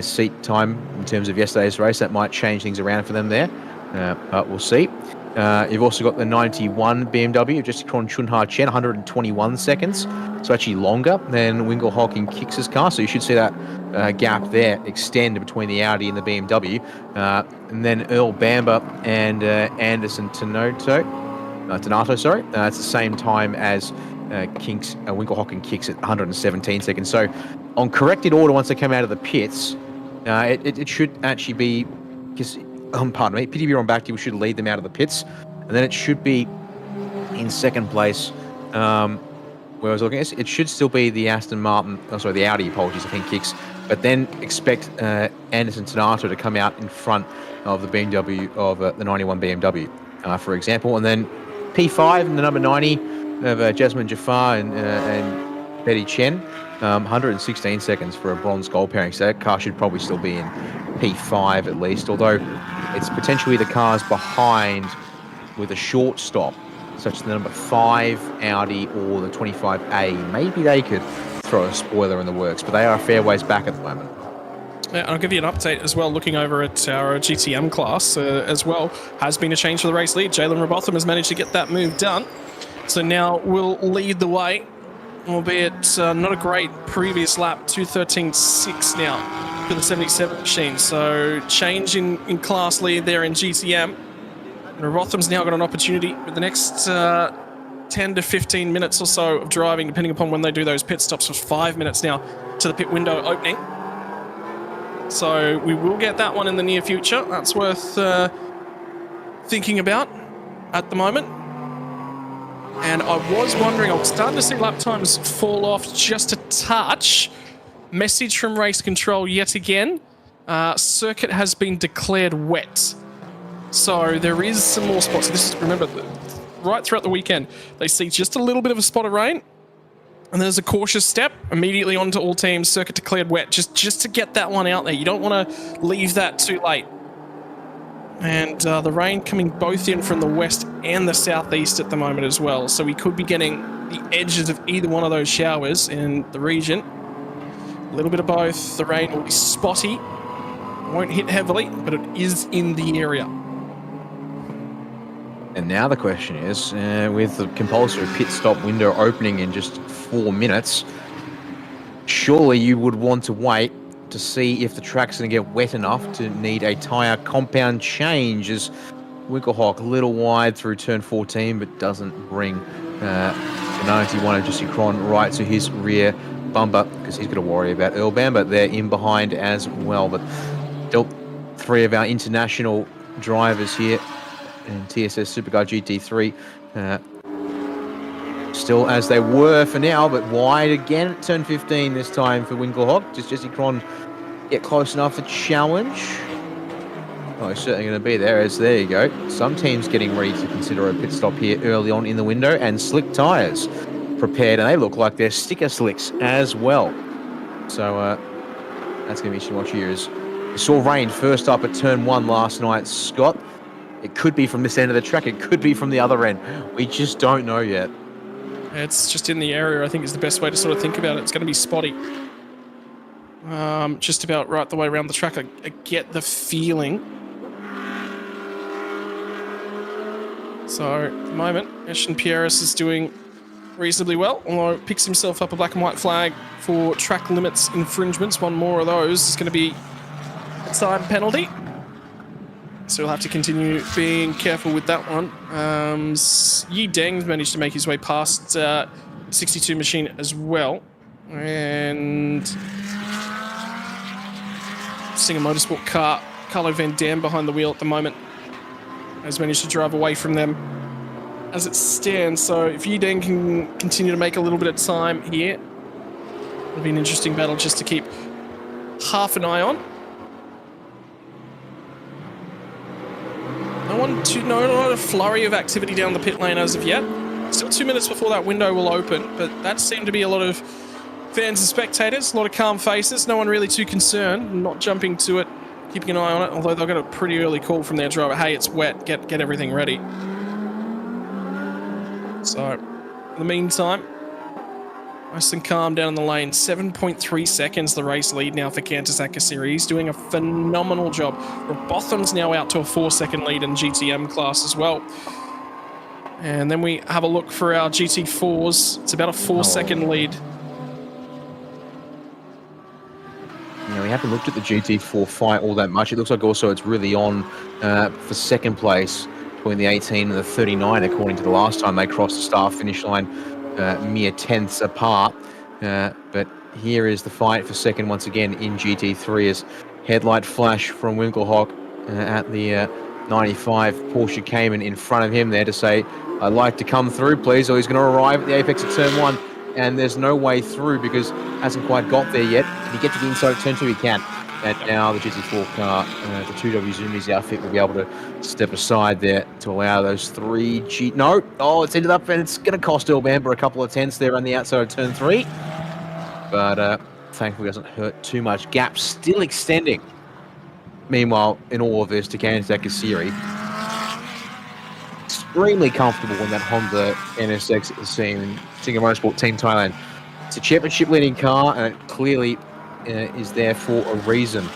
S1: seat time in terms of yesterday's race, that might change things around for them there. But we'll see. You've also got the 91 BMW, just Kron Chunha Chen, 121 seconds. So actually longer than Winkelhock and Kicks' car. So you should see that gap there extend between the Audi and the BMW. And then Earl Bamba and Anderson Tanato, it's the same time as Winkelhock and Kicks at 117 seconds. So on corrected order, once they come out of the pits, it should actually be, because pardon me, Pity on back, we should lead them out of the pits, and then it should be in second place. Where I was looking at this, it should still be the the Audi, apologies, I think, Kicks, but then expect Anderson Tanato to come out in front of the BMW, of the 91 BMW, for example, and then P5 and the number 90 of Jasmine Jafar and Betty Chen, 116 seconds for a bronze gold pairing, so that car should probably still be in P5 at least, although it's potentially the cars behind with a short stop, such as the number 5 Audi or the 25A, maybe they could throw a spoiler in the works, but they are a fair ways back at the moment.
S2: Yeah, I'll give you an update as well, looking over at our GTM class as well. Has been a change for the race lead. Jalen Robotham has managed to get that move done. So now we'll lead the way, albeit not a great previous lap, 2:13.6 now for the 77 machine. So change in class lead there in GTM. And Robotham's now got an opportunity with the next 10 to 15 minutes or so of driving, depending upon when they do those pit stops, for 5 minutes now to the pit window opening. So we will get that one in the near future. That's worth thinking about at the moment. And I was wondering, I was starting to see lap times fall off just a touch. Message from race control yet again. Circuit has been declared wet. So there is some more spots. This is, remember, right throughout the weekend, they see just a little bit of a spot of rain. And there's a cautious step immediately onto all teams. Circuit declared wet, just to get that one out there. You don't want to leave that too late. And the rain coming both in from the west and the southeast at the moment as well. So we could be getting the edges of either one of those showers in the region. A little bit of both. The rain will be spotty. Won't hit heavily, but it is in the area.
S1: And now the question is, with the compulsory pit stop window opening in just 4 minutes, surely you would want to wait to see if the track's going to get wet enough to need a tyre compound change, as Winklehawk a little wide through turn 14, but doesn't bring the 91 of Jesse Cron right to his rear bumper, because he's got to worry about Earl Bamber there in behind as well. But still, 3 of our international drivers here in TSS Supercar GT3 still as they were for now, but wide again at turn 15 this time for Winklehawk. Does Jesse Cron get close enough to challenge? Oh, he's certainly going to be there, as there you go. Some teams getting ready to consider a pit stop here early on in the window, and slick tyres prepared, and they look like they're sticker slicks as well. So that's going to be interesting to watch here. As we saw rain first up at turn 1 last night, Scott. It could be from this end of the track. It could be from the other end. We just don't know yet.
S2: It's just in the area, I think, is the best way to sort of think about it. It's going to be spotty. Just about right the way around the track. I get the feeling. So, at the moment, Eshin Pierres is doing reasonably well, although picks himself up a black and white flag for track limits infringements. One more of those is going to be a time penalty. So we'll have to continue being careful with that one. Yi Deng's managed to make his way past 62 machine as well. And Singer Motorsport car, Carlo Van Dam behind the wheel at the moment, has managed to drive away from them as it stands. So if Yi Deng can continue to make a little bit of time here, it'll be an interesting battle just to keep half an eye on. Not a flurry of activity down the pit lane as of yet. Still 2 minutes before that window will open, but that seemed to be a lot of fans and spectators, a lot of calm faces, no one really too concerned, not jumping to it, keeping an eye on it, although they'll get a pretty early call from their driver, hey, it's wet, get everything ready. So, in the meantime, nice and calm down in the lane. 7.3 seconds the race lead now for Kantas Akasiri. He's doing a phenomenal job. Botham's now out to a 4-second lead in GTM class as well. And then we have a look for our GT4s. It's about a 4-second lead.
S1: We haven't looked at the GT4 fight all that much. It looks like also it's really on for second place between the 18 and the 39, according to the last time they crossed the start-finish line. Mere tenths apart, but here is the fight for second once again in GT3 as headlight flash from Winklehawk at the 95 Porsche Cayman in front of him there to say, I'd like to come through please, or he's going to arrive at the apex of turn 1, and there's no way through because hasn't quite got there yet. Can he get to the inside of turn 2? He can. And now the GT4 car, the 2W Zoomies outfit will be able to step aside there to allow those 3 No! Oh, it's ended up, and it's going to cost Earl Bamber a couple of tenths there on the outside of turn 3. But thankfully doesn't hurt too much. Gap still extending. Meanwhile, in all of this, to Kantas Akasiri, extremely comfortable in that Honda NSX scene, Singer Motorsport Team Thailand. It's a championship leading car, and it clearly is there for a reason.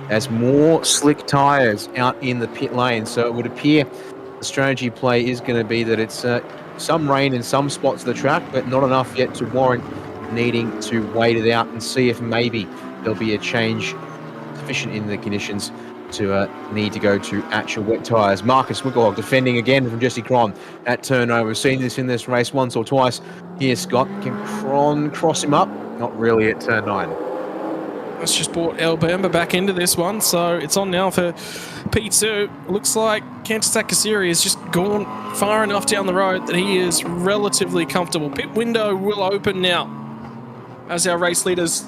S1: As more slick tyres out in the pit lane, so it would appear the strategy play is going to be that it's some rain in some spots of the track, but not enough yet to warrant needing to wait it out and see if maybe there'll be a change sufficient in the conditions to need to go to actual wet tyres. Marcus Winkelhock defending again from Jesse Cron at turn 9. We've seen this in this race once or twice. Here, Scott, can Cron cross him up? Not really at turn 9.
S2: That's just brought El Bamba back into this one, so it's on now for P2. Looks like Kantasak Kasiri has just gone far enough down the road that he is relatively comfortable. Pit window will open now as our race leaders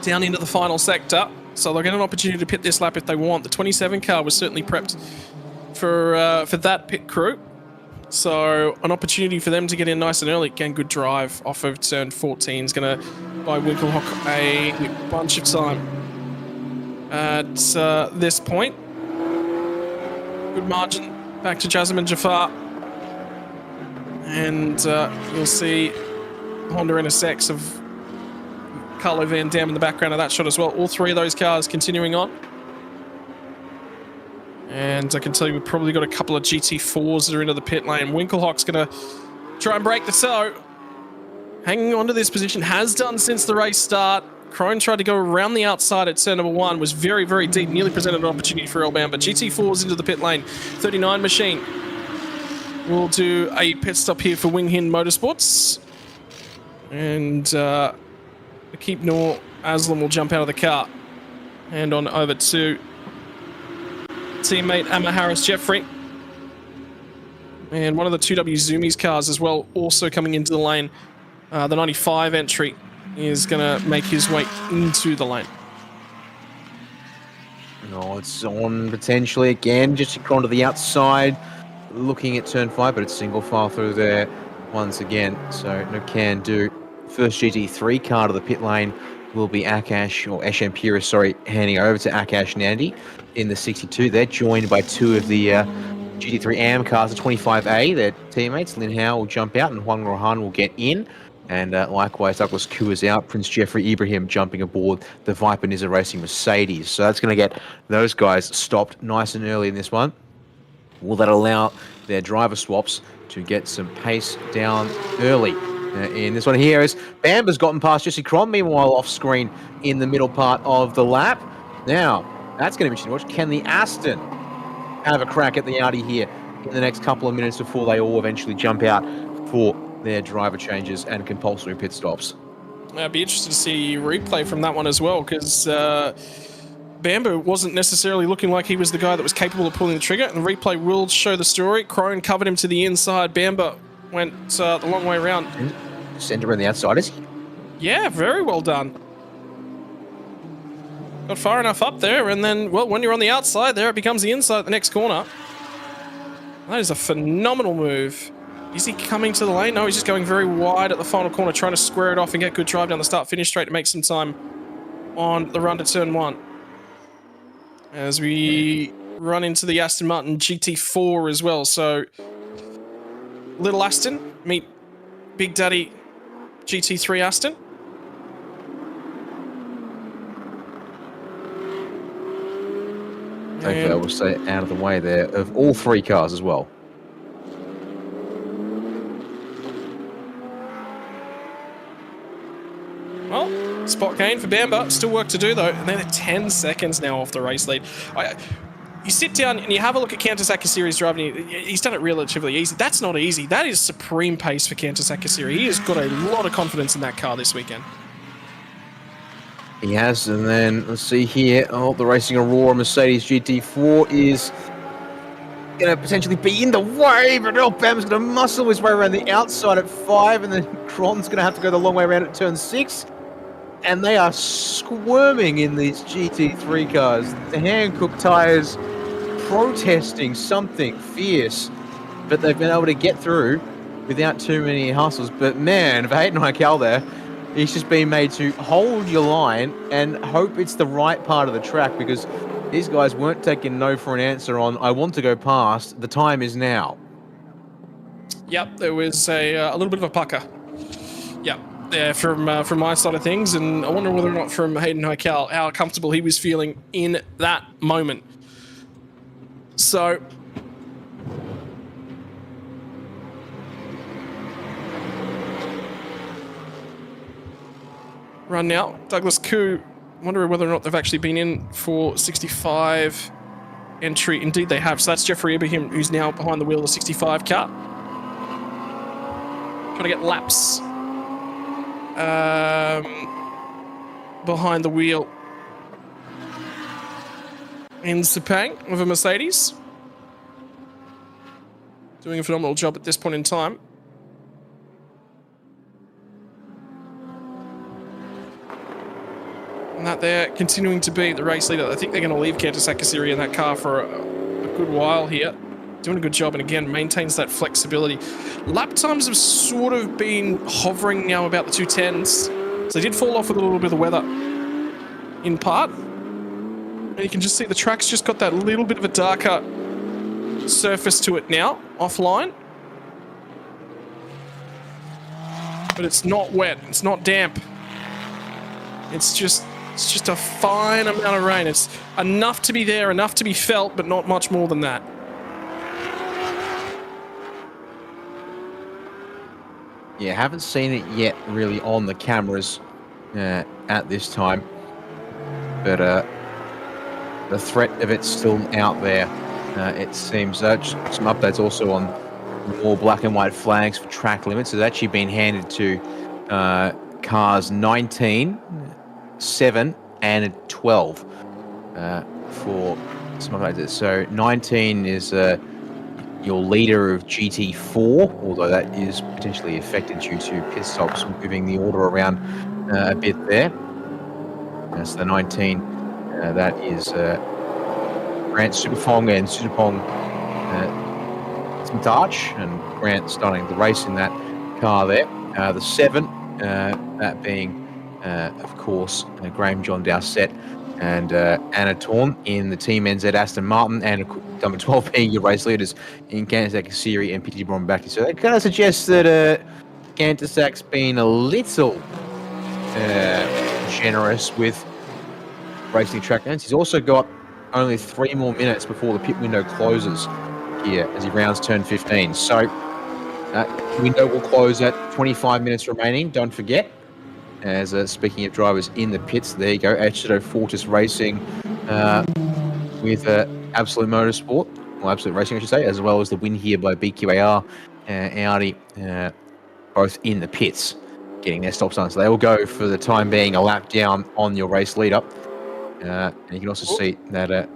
S2: down into the final sector. So they'll get an opportunity to pit this lap if they want. The 27 car was certainly prepped for that pit crew. So an opportunity for them to get in nice and early. Again, good drive off of turn 14 is going to buy Winkelhock a bunch of time at this point. Good margin back to Jasmine Jafar. And you'll see Honda NSX of Carlo Van Dam in the background of that shot as well. All three of those cars continuing on. And I can tell you we've probably got a couple of GT4s that are into the pit lane. Winkelhock's going to try and break the toe. Hanging on to this position, has done since the race start. Crone tried to go around the outside at turn number 1, was very, very deep, nearly presented an opportunity for Elbound, but GT4's into the pit lane. 39 machine will do a pit stop here for Wing Hin Motorsports. And Akib Noor Aslam will jump out of the car and on over to teammate Amma Harris Jeffrey. And one of the 2W Zoomies cars as well, also coming into the lane. The 95 entry is going to make his way into the lane.
S1: No, it's on potentially again, just onto the outside, looking at turn 5, but it's single file through there once again, so no can do. First GT3 car to the pit lane will be Akash, or Eshan Pira, sorry, handing over to Akash Nandi in the 62. They're joined by two of the GT3 AM cars, the 25A. Their teammates, Lin Hao will jump out and Huang Rohan will get in. And likewise, Douglas Koo is out. Prince Jeffrey Ibrahim jumping aboard the Viper Nizza Racing Mercedes. So that's going to get those guys stopped nice and early in this one. Will that allow their driver swaps to get some pace down early? In this one here is Bamba's gotten past Jesse Cron, meanwhile off screen in the middle part of the lap. Now, that's going to be interesting to watch. Can the Aston have a crack at the Audi here in the next couple of minutes before they all eventually jump out for their driver changes and compulsory pit stops?
S2: I'd be interested to see a replay from that one as well, because Bamba wasn't necessarily looking like he was the guy that was capable of pulling the trigger, and the replay will show the story. Crone covered him to the inside. Bamba went the long way around.
S1: Send around the outside, is he?
S2: Yeah, very well done. Got far enough up there, and then, well, when you're on the outside there, it becomes the inside at the next corner. That is a phenomenal move. Is he coming to the lane? No, he's just going very wide at the final corner, trying to square it off and get good drive down the start-finish straight to make some time on the run to turn 1. As we run into the Aston Martin GT4 as well. So, Little Aston meet Big Daddy GT3 Aston.
S1: Hopefully I will stay out of the way there of all three cars as well.
S2: Well, spot gain for Bamba. Still work to do though. And they're 10 seconds now off the race lead. You sit down and you have a look at Kantasak Kasiri's driving. He's done it relatively easy. That's not easy. That is supreme pace for Kantasak Kasiri. He has got a lot of confidence in that car this weekend.
S1: He has, and then let's see here. Oh, the Racing Aurora Mercedes GT4 is going to potentially be in the way, but Bam's going to muscle his way around the outside at 5, and then Cron's going to have to go the long way around at turn 6. And they are squirming in these GT3 cars. The Hankook tyres protesting something fierce, but they've been able to get through without too many hustles. But man, for Hayden Heikel there, he's just been made to hold your line and hope it's the right part of the track, because These guys weren't taking no for an answer on, I want to go past, the time is now.
S2: Yep, there was a little bit of a pucker. Yep, yeah, from my side of things, and I wonder whether or not from Hayden Heikel, how comfortable he was feeling in that moment. So, run now. Douglas Koo, wondering whether or not they've actually been in for 65 entry. Indeed they have. So that's Jeffrey Ibrahim, who's now behind the wheel of the 65 car. Trying to get laps behind the wheel in Sepang with a Mercedes. Doing a phenomenal job at this point in time. And that they're continuing to be the race leader. I think they're going to leave Kantas Akasiri in that car for a good while here. Doing a good job, and again, maintains that flexibility. Lap times have sort of been hovering now about the 210s. So they did fall off with a little bit of the weather in part. And you can just see the track's just got that little bit of a darker surface to it now, offline. But it's not wet, it's not damp. It's just a fine amount of rain. It's enough to be there, enough to be felt, but not much more than that.
S1: Yeah, haven't seen it yet really on the cameras at this time. But the threat of it's still out there, it seems. Just some updates also on more black and white flags for track limits. It's actually been handed to cars 19, 7 and 12 for some updates. So 19 is your leader of GT4, although that is potentially affected due to pit stops, moving the order around a bit there. So the 19, that is Grant Supafong and Sutapong Sintaj, and Grant starting the race in that car there. The 7, that being, of course, Graham John Dowsett and Anna Torn in the Team NZ Aston Martin, and number 12 being your race leaders in Kantas Akasiri and Piti Brombaki. So that kind of suggests that Kantasak's been a little generous with racing track limits. He's also got only 3 more minutes before the pit window closes here as he rounds turn 15. So window will close at 25 minutes remaining, don't forget. As speaking of drivers in the pits, there you go, 8SEP24 Racing with Absolute Motorsport, or Absolute Racing I should say, as well as the win here by BQAR Audi, both in the pits, getting their stops on. So they will go for the time being a lap down on your race lead up. And you can also see that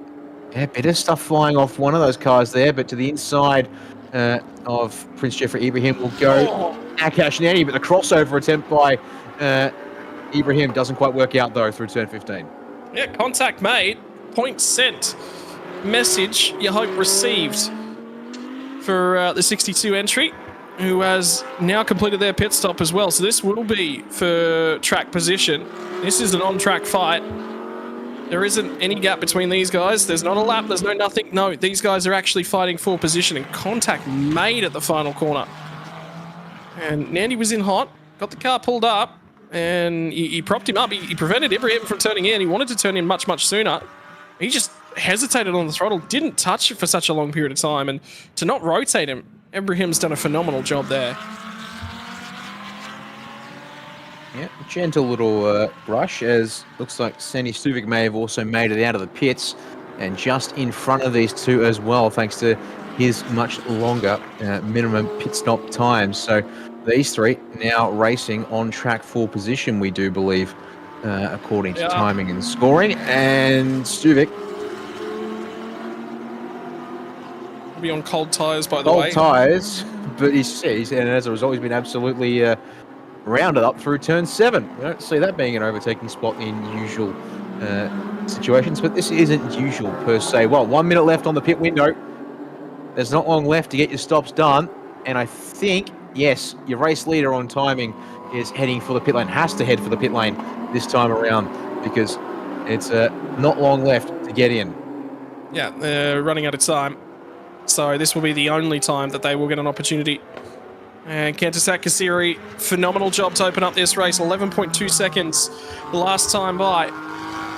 S1: bit of stuff flying off one of those cars there, but to the inside of Prince Jeffrey Ibrahim will go Akash Nani, but the crossover attempt by Ibrahim doesn't quite work out though through turn 15.
S2: Yeah, contact made, point sent, message you hope received for the 62 entry, who has now completed their pit stop as well. So this will be for track position. This is an on-track fight. There isn't any gap between these guys. There's not a lap, there's no nothing. No, these guys are actually fighting for position, and contact made at the final corner. And Nandy was in hot, got the car pulled up, and he propped him up. He prevented Ibrahim from turning in. He wanted to turn in much, much sooner. He just hesitated on the throttle, didn't touch it for such a long period of time, and to not rotate him, Ibrahim's done a phenomenal job there.
S1: Yeah, gentle little brush, as looks like Sandy Stuvik may have also made it out of the pits, and just in front of these two as well, thanks to his much longer minimum pit stop time. So these three now racing on track for position, we do believe, according to timing and scoring. And Stuvik
S2: will be on cold tyres, by the way.
S1: Cold tyres, but he's and as a result, he's been absolutely rounded up through turn 7. We don't see that being an overtaking spot in usual situations, but this isn't usual per se. Well, 1 minute left on the pit window. There's not long left to get your stops done, and I think, yes, your race leader on timing is heading for the pit lane, has to head for the pit lane this time around, because it's not long left to get in.
S2: Yeah, they're running out of time. So this will be the only time that they will get an opportunity. And Kantasak Kasiri, phenomenal job to open up this race. 11.2 seconds the last time by.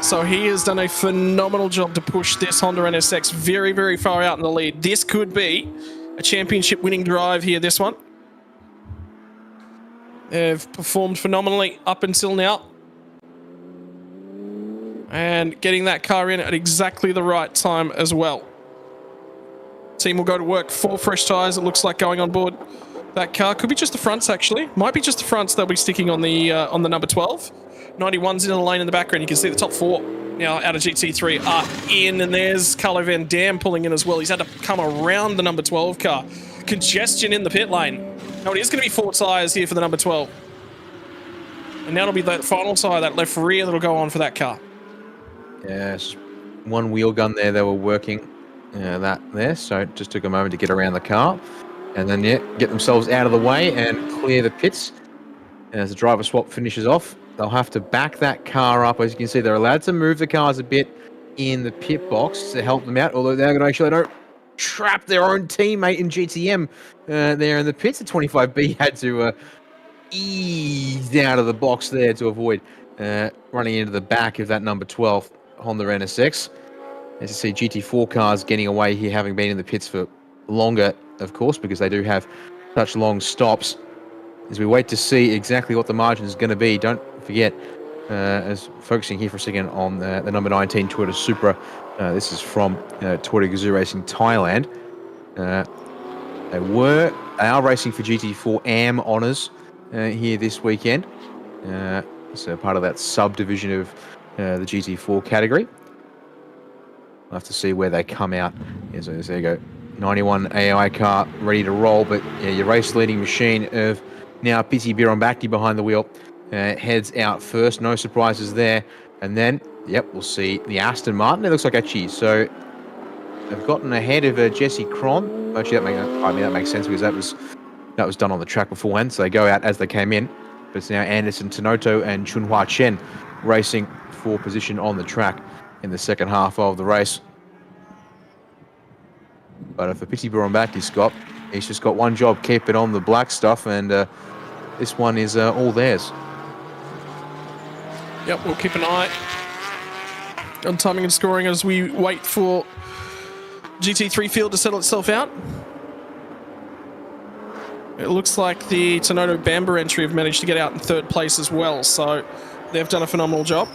S2: So he has done a phenomenal job to push this Honda NSX very, very far out in the lead. This could be a championship winning drive here, this one. They've performed phenomenally up until now. And getting that car in at exactly the right time as well. Team will go to work. 4 fresh tyres, it looks like, going on board that car. Could be just the fronts, actually. Might be just the fronts they'll be sticking on the number 12. 91's in the lane in the background. You can see the top 4 now out of GT3 are in. And there's Carlo Van Dam pulling in as well. He's had to come around the number 12 car. Congestion in the pit lane. No, it is going to be 4 tyres here for the number 12. And now it'll be that final tyre, that left rear, that'll go on for that car.
S1: Yes, one wheel gun there. They were working that there, so it just took a moment to get around the car, and then get themselves out of the way and clear the pits. And as the driver swap finishes off, they'll have to back that car up. As you can see, they're allowed to move the cars a bit in the pit box to help them out. Although they're going to actually don't trap their own teammate in GTM there in the pits. The 25B had to ease out of the box there to avoid running into the back of that number 12 Honda NSX. As you see, GT4 cars getting away here, having been in the pits for longer, of course, because they do have such long stops. As we wait to see exactly what the margin is going to be, don't forget, as focusing here for a second on the number 19 Toyota Supra. This is from Toyota Gazoo Racing Thailand. They are racing for GT4 AM honours here this weekend. So part of that subdivision of the GT4 category. We'll have to see where they come out. Yeah, so there you go. 91 AI car ready to roll, but yeah, your race leading machine of now Piti Birombakti behind the wheel heads out first. No surprises there. And then, yep, we'll see the Aston Martin. It looks like actually, so they've gotten ahead of Jesse Cron. Actually, that makes sense because that was done on the track beforehand. So they go out as they came in. But it's now Anderson Tanoto and Chunhua Chen racing for position on the track in the second half of the race. But for Piti Birombakti, Scott, he's just got one job, keep it on the black stuff, and this one is all theirs.
S2: Yep, we'll keep an eye on timing and scoring as we wait for GT3 field to settle itself out. It looks like the Tanoto Bamba entry have managed to get out in 3rd place as well, so they've done a phenomenal job.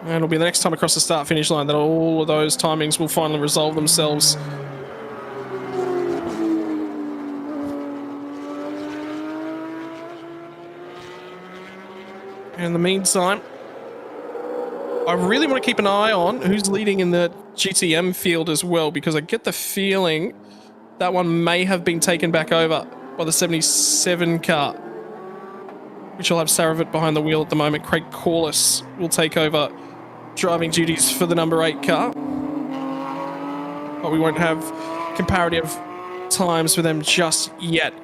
S2: And it'll be the next time across the start-finish line that all of those timings will finally resolve themselves. And in the meantime, I really want to keep an eye on who's leading in the GTM field as well, because I get the feeling that one may have been taken back over by the 77 car, which will have Saravit behind the wheel at the moment. Craig Corliss will take over driving duties for the number 8 car. But we won't have comparative times for them just yet.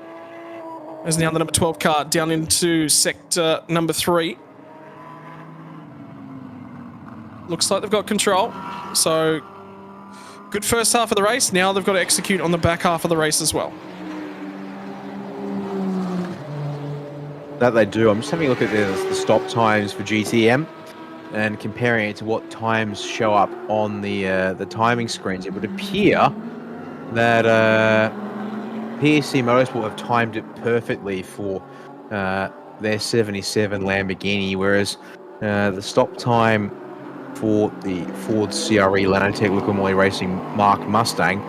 S2: As now the number 12 car down into sector number 3. Looks like they've got control. So, good first half of the race. Now they've got to execute on the back half of the race as well.
S1: That they do. I'm just having a look at the stop times for GTM and comparing it to what times show up on the timing screens. It would appear that PSC Motorsport have timed it perfectly for their 77 Lamborghini, whereas the stop time for the Ford CRE Lanotech Lucamoy Racing Mark Mustang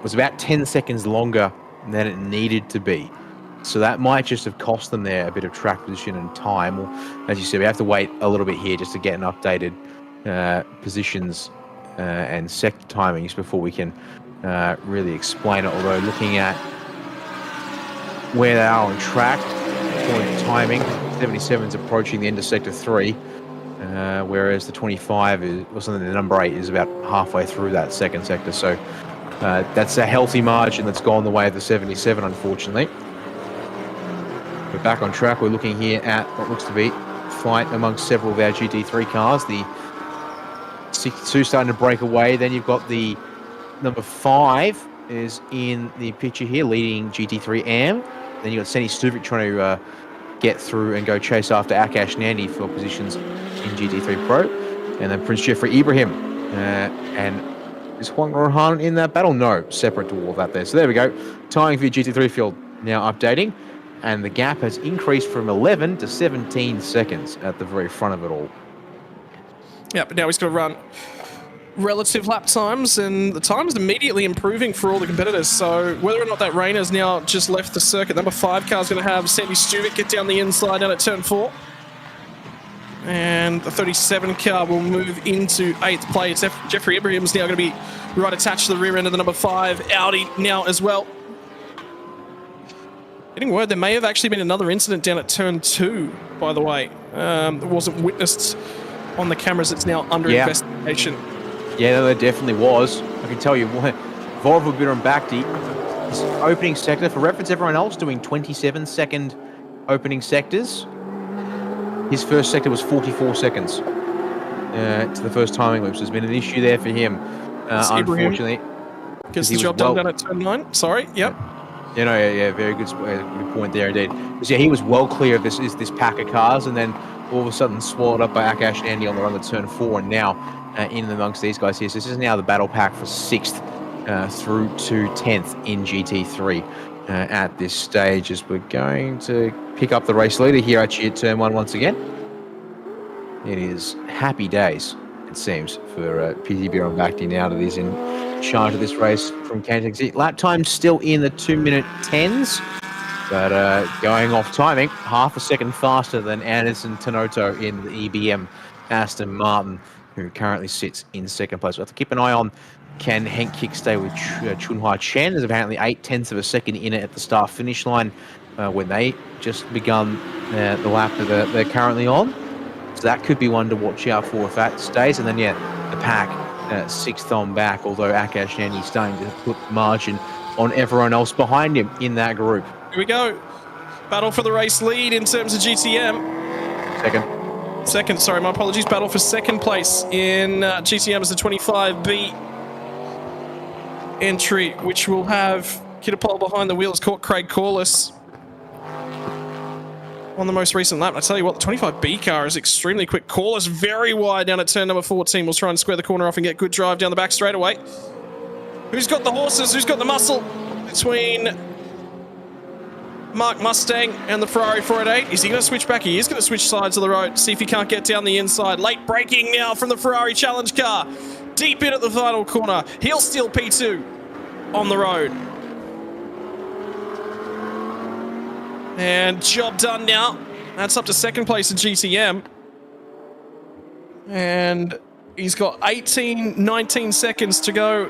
S1: was about 10 seconds longer than it needed to be. So that might just have cost them there a bit of track position and time. Or, as you said, we have to wait a little bit here just to get an updated positions and sector timings before we can really explain it. Although looking at where they are on track, according to timing, 77's approaching the end of sector 3, whereas the 25 the number 8 is about halfway through that second sector. So that's a healthy margin that's gone the way of the 77, unfortunately. We're back on track. We're looking here at what looks to be a fight amongst several of our GT3 cars. The 62 starting to break away. Then you've got the number 5 is in the picture here, leading GT3 AM. Then you've got Senny Stuvik trying to get through and go chase after Akash Nandi for positions in GT3 Pro. And then Prince Jeffrey Ibrahim. And is Juan Rohan in that battle? No, separate to all that there. So there we go. Tying for your GT3 field now updating. And the gap has increased from 11 to 17 seconds at the very front of it all.
S2: Yeah, but now he's got to run relative lap times, and the time is immediately improving for all the competitors. So whether or not that rain has now just left the circuit, number 5 car is going to have Sandy Stuvik get down the inside down at turn 4. And the 37 car will move into 8th place. Jeffrey Ibrahim's now going to be right attached to the rear end of the number 5 Audi now as well. Getting word there may have actually been another incident down at turn 2, by the way. It wasn't witnessed on the cameras. It's now under investigation.
S1: Yeah, there definitely was. I can tell you what, Vorval Bitter and Bhakti, his opening sector, for reference, everyone else doing 27-second opening sectors. His first sector was 44 seconds to the first timing loops. There's been an issue there for him, unfortunately.
S2: Gets the job done down at turn 9. Sorry, yep.
S1: Yeah, very good point there indeed. Because he was well clear of this pack of cars, and then all of a sudden swallowed up by Akash and Andy on the run to turn 4, and now in amongst these guys here. So this is now the battle pack for 6th through to 10th in GT3 at this stage, as we're going to pick up the race leader here actually at turn 1 once again. It is happy days, it seems, for PTB and Bhakti now that he's in charge of this race from Cantex. Lap time still in the 2-minute 10s, but going off timing, half a second faster than Anderson Tanoto in the EBM Aston Martin, who currently sits in 2nd place. We'll have to keep an eye on, can Henk Kick stay with Chunhua Chen? There's apparently 0.8 of a second in it at the start-finish line when they just begun the lap that they're currently on. So that could be one to watch out for if that stays. And then, the pack 6th on back, although Akash Nani starting to put margin on everyone else behind him in that group.
S2: Here we go. Battle for the race lead in terms of GTM. Second, sorry, my apologies. Battle for 2nd place in GTM as the 25B entry, which will have Kitapole behind the wheels, caught Craig Corliss on the most recent lap. I tell you what, the 25B car is extremely quick. Corliss very wide down at turn number 14. We'll try and square the corner off and get good drive down the back straightaway. Who's got the horses? Who's got the muscle between Mark Mustang and the Ferrari 488? Is he going to switch back? He is going to switch sides of the road. See if he can't get down the inside. Late braking now from the Ferrari Challenge car. Deep in at the final corner. He'll steal P2 on the road. And job done now. That's up to 2nd place in GTM. And he's got 19 seconds to go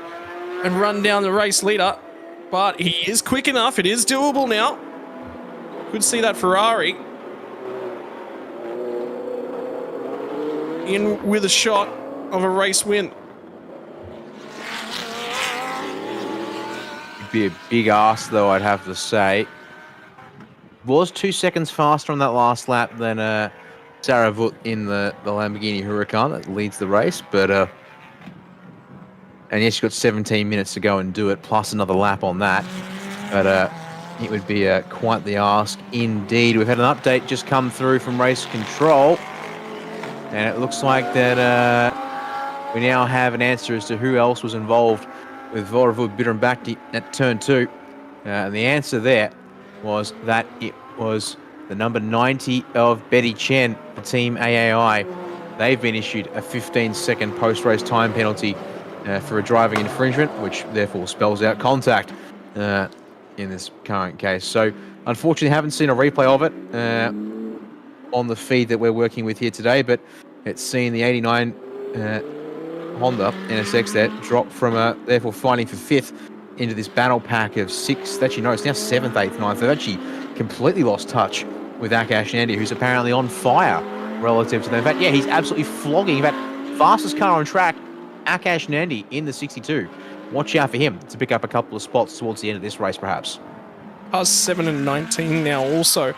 S2: and run down the race leader. But he is quick enough. It is doable now. Could see that Ferrari in with a shot of a race win.
S1: It'd be a big ask, though, I'd have to say. Was 2 seconds faster on that last lap than Saravut in the Lamborghini Huracan that leads the race, but and yes, you've got 17 minutes to go and do it, plus another lap on that, but it would be quite the ask indeed. We've had an update just come through from race control, and it looks like that we now have an answer as to who else was involved with Voravud Bitter and Bhakti at turn 2, and the answer there was that it was the number 90 of Betty Chen, the team AAI. They've been issued a 15-second post-race time penalty for a driving infringement, which therefore spells out contact in this current case. So unfortunately, haven't seen a replay of it on the feed that we're working with here today, but it's seen the 89 Honda NSX there drop from therefore fighting for 5th into this battle pack of 6th. Actually, no, it's now 7th, 8th, 9th. They've actually completely lost touch with Akash Nandi, who's apparently on fire relative to them. In fact, yeah, he's absolutely flogging. In fact, fastest car on track, Akash Nandi in the 62. Watch out for him to pick up a couple of spots towards the end of this race, perhaps.
S2: Cars 7 and 19 now, also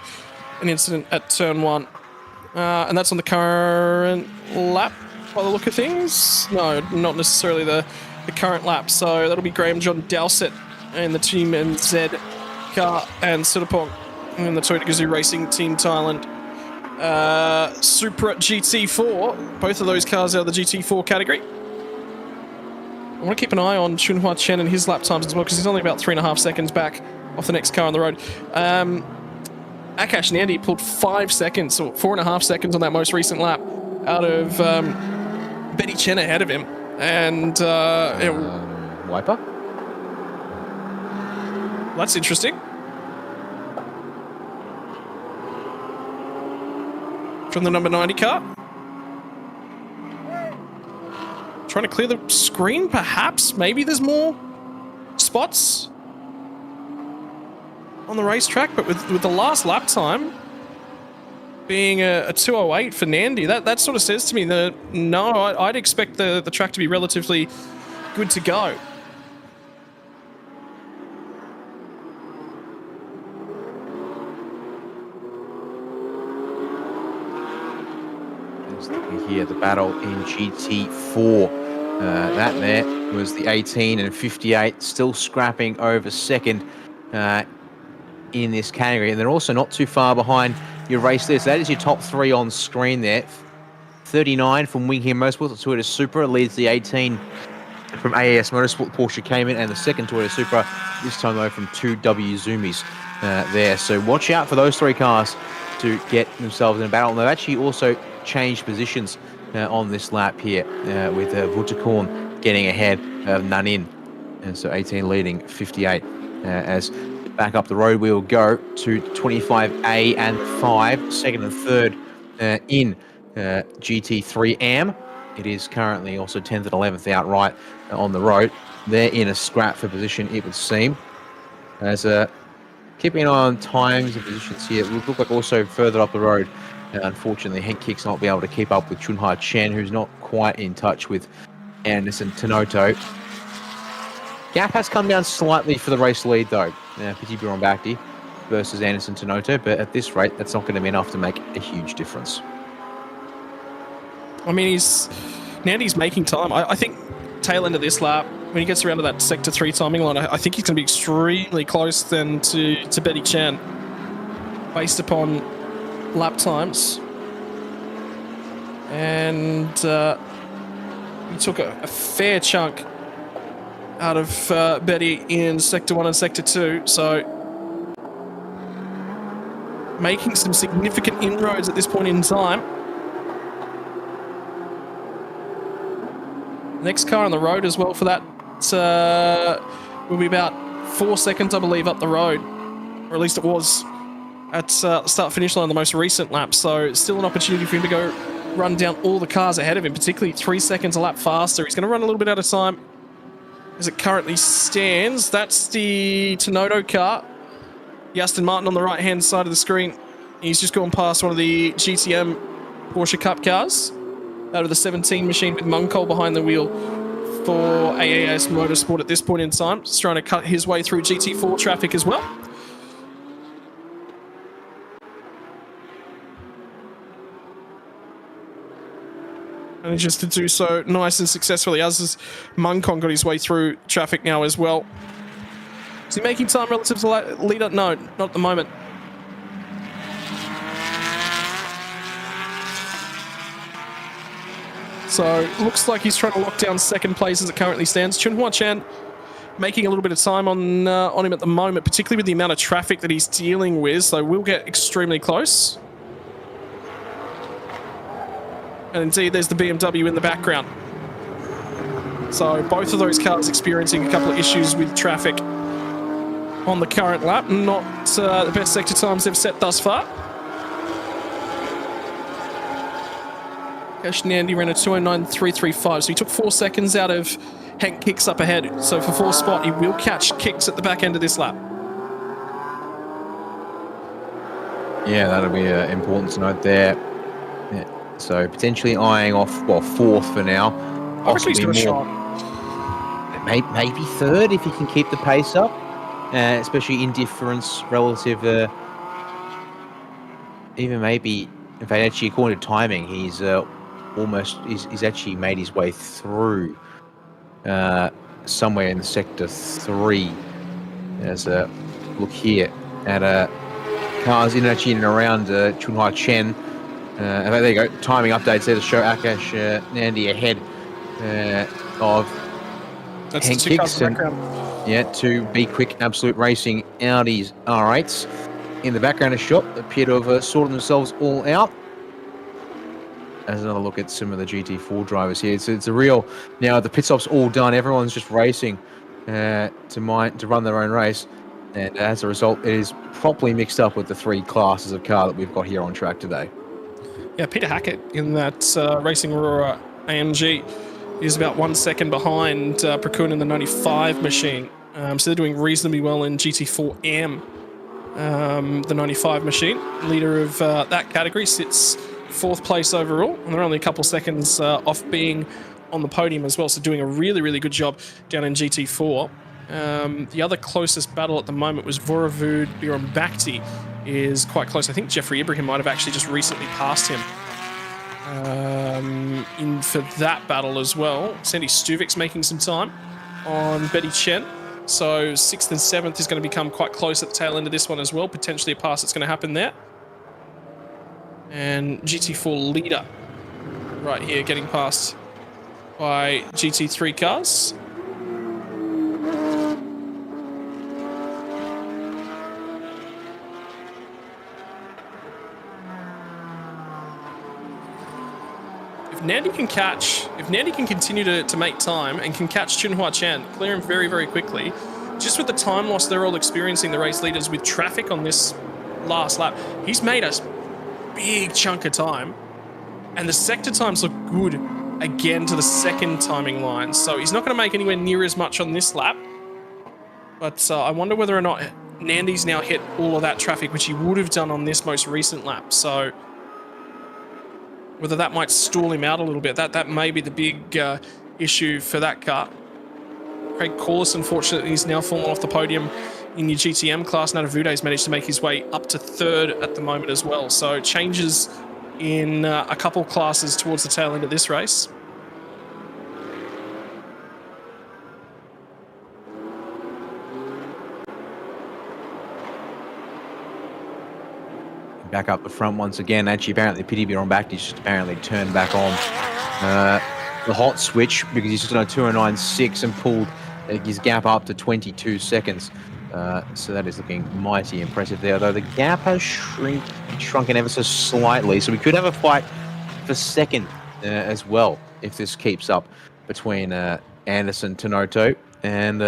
S2: an incident at turn 1. And that's on the current lap. by the look of things. No, not necessarily the current lap. So that'll be Graham John Dowsett and the Team NZ car, and Sudapong and the Toyota Gazoo Racing Team Thailand Supra GT4. Both of those cars out of the GT4 category. I want to keep an eye on Chunhua Chen and his lap times as well, because he's only about 3.5 seconds back off the next car on the road. Akash Nandi pulled 5 seconds, or 4.5 seconds on that most recent lap out of Betty Chen ahead of him. And
S1: Wiper?
S2: That's interesting. From the number 90 car. Trying to clear the screen, perhaps? Maybe there's more spots on the racetrack, but with the last lap time being a 2:08 for Nandi, that sort of says to me that no, I'd expect the track to be relatively good to go.
S1: Here, the battle in GT4. That there was the 18 and 58, still scrapping over second in this category. And they're also not too far behind your race list. That is your top three on screen there. 39 from Wing Him Motorsport, the Toyota Supra leads the 18 from AAS Motorsport, Porsche Cayman, and the second Toyota Supra, this time though from 2W Zumis there. So watch out for those three cars to get themselves in a battle. And they've actually also changed positions on this lap here with Vutakorn getting ahead of Nanin. And so 18 leading 58 as back up the road we'll go to 25A and 5, second and third in GT3 AM. It is currently also 10th and 11th outright on the road. They're in a scrap for position, it would seem. As keeping an eye on times and positions here, it would look like also further up the road. Unfortunately, Henk Kick's not be able to keep up with Chunhua Chen, who's not quite in touch with Anderson Tenoto. Gap has come down slightly for the race lead, though. Piti Bhirombhakdi versus Anderson Tenoto, but at this rate, that's not going to be enough to make a huge difference.
S2: I mean, Nandi's making time. I think tail end of this lap, when he gets around to that Sector 3 timing line, I think he's going to be extremely close then to Betty Chen, based upon lap times. And he took a fair chunk out of Betty in Sector 1 and Sector 2, so making some significant inroads at this point in time. Next car on the road as well for that will be about 4 seconds, I believe, up the road, or at least it was at start-finish line on the most recent lap, so still an opportunity for him to go run down all the cars ahead of him, particularly 3 seconds a lap faster. He's going to run a little bit out of time as it currently stands. That's the Tenoto car. The Aston Martin on the right-hand side of the screen. He's just gone past one of the GTM Porsche Cup cars out of the 17 machine with Munkol behind the wheel for AAS Motorsport at this point in time. Just trying to cut his way through GT4 traffic as well. And just to do so nice and successfully, as has Munkon got his way through traffic now as well. Is he making time relative to the leader? No, not at the moment. So looks like he's trying to lock down second place as it currently stands. Chunhua Chen making a little bit of time on him at the moment, particularly with the amount of traffic that he's dealing with. So we'll get extremely close. And indeed, there's the BMW in the background. So both of those cars experiencing a couple of issues with traffic on the current lap. Not the best sector times they've set thus far. Akash Nandi ran a 209.335, so he took 4 seconds out of Hank Kicks up ahead. So for fourth spot, he will catch Kicks at the back end of this lap.
S1: Yeah, that'll be important to note there. Yeah. So potentially eyeing off, well, fourth for now.
S2: Obviously he's got a shot.
S1: Maybe third if he can keep the pace up, especially in difference relative. Even maybe, in fact, actually according to timing, he's he's actually made his way through somewhere in sector 3. There's a look here at cars in actually in and around Chunhai Chen. There you go. Timing updates there to show Akash Nandi ahead of
S2: That's
S1: Hank
S2: two cars
S1: Hicks
S2: in
S1: and
S2: the background.
S1: two B-Quik Absolute Racing Audis R8s. In the background a shot appear to have sorted themselves all out. As another look at some of the GT4 drivers here. It's a real, now the pit stop's all done. Everyone's just racing to run their own race. And as a result, it is properly mixed up with the 3 classes of car that we've got here on track today.
S2: Yeah, Peter Hackett in that Racing Aurora AMG is about 1 second behind Prakun in the 95 machine. So they're doing reasonably well in GT4M. The 95 machine, leader of that category, sits 4th place overall, and they're only a couple seconds off being on the podium as well, so doing a really, really good job down in GT4. The other closest battle at the moment was Voravud Birambakti is quite close. I think Jeffrey Ibrahim might have actually just recently passed him in for that battle as well. Sandy Stuvik's making some time on Betty Chen. So 6th and 7th is going to become quite close at the tail end of this one as well. Potentially a pass that's going to happen there. And GT4 leader right here getting passed by GT3 cars. If Nandi can continue to make time and can catch Chunhua Chan, clear him very, very quickly, just with the time loss they're all experiencing, the race leaders, with traffic on this last lap, he's made us big chunk of time, and the sector times look good again to the second timing line, so he's not going to make anywhere near as much on this lap, but I wonder whether or not Nandi's now hit all of that traffic, which he would have done on this most recent lap, so whether that might stall him out a little bit. That may be the big issue for that car. Craig Corliss, unfortunately, is now fallen off the podium in your GTM class. Nadavude's managed to make his way up to 3rd at the moment as well. So changes in a couple classes towards the tail end of this race.
S1: Back up the front once again. Actually, apparently, Pity Birambakti just apparently turned back on the hot switch because he's just on a 209.6 and pulled his gap up to 22 seconds. So that is looking mighty impressive there, although the gap has shrunken ever so slightly. So we could have a fight for second as well if this keeps up between Anderson Tanoto and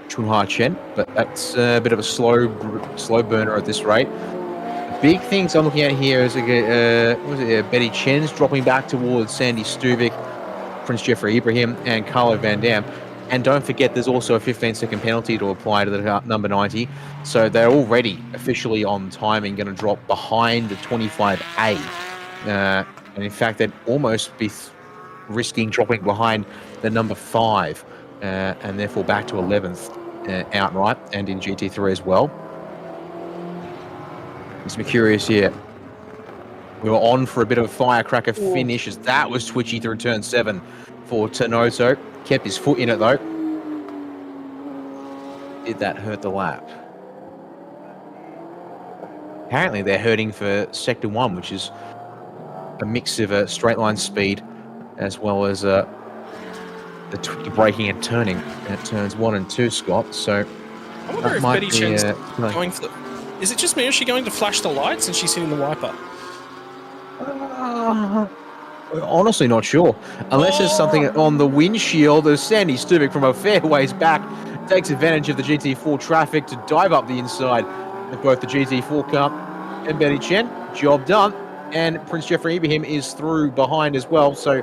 S1: Chunhua Chen. But that's a bit of a slow burner at this rate. Big things I'm looking at here is Betty Chen's dropping back towards Sandy Stuvik, Prince Jeffrey Ibrahim, and Carlo Van Dam. And don't forget, there's also a 15-second penalty to apply to the number 90. So they're already officially on timing, going to drop behind the 25A. And in fact, they'd almost be risking dropping behind the number 5, and therefore back to 11th outright, and in GT3 as well. Let's be curious here. We were on for a bit of a firecracker finish as that was twitchy through turn 7 for Tanoto. Kept his foot in it though. Did that hurt the lap? Apparently they're hurting for sector 1, which is a mix of a straight line speed as well as the braking and turning at turns 1 and 2, Scott. So
S2: I wonder if Betty Chen's going for the... Is it just me or is she going to flash the lights and she's hitting the wiper?
S1: Honestly, not sure. Unless there's something on the windshield as Sandy Stuvik from a fair ways back takes advantage of the GT4 traffic to dive up the inside of both the GT4 car and Betty Chen. Job done. And Prince Jeffrey Ibrahim is through behind as well. So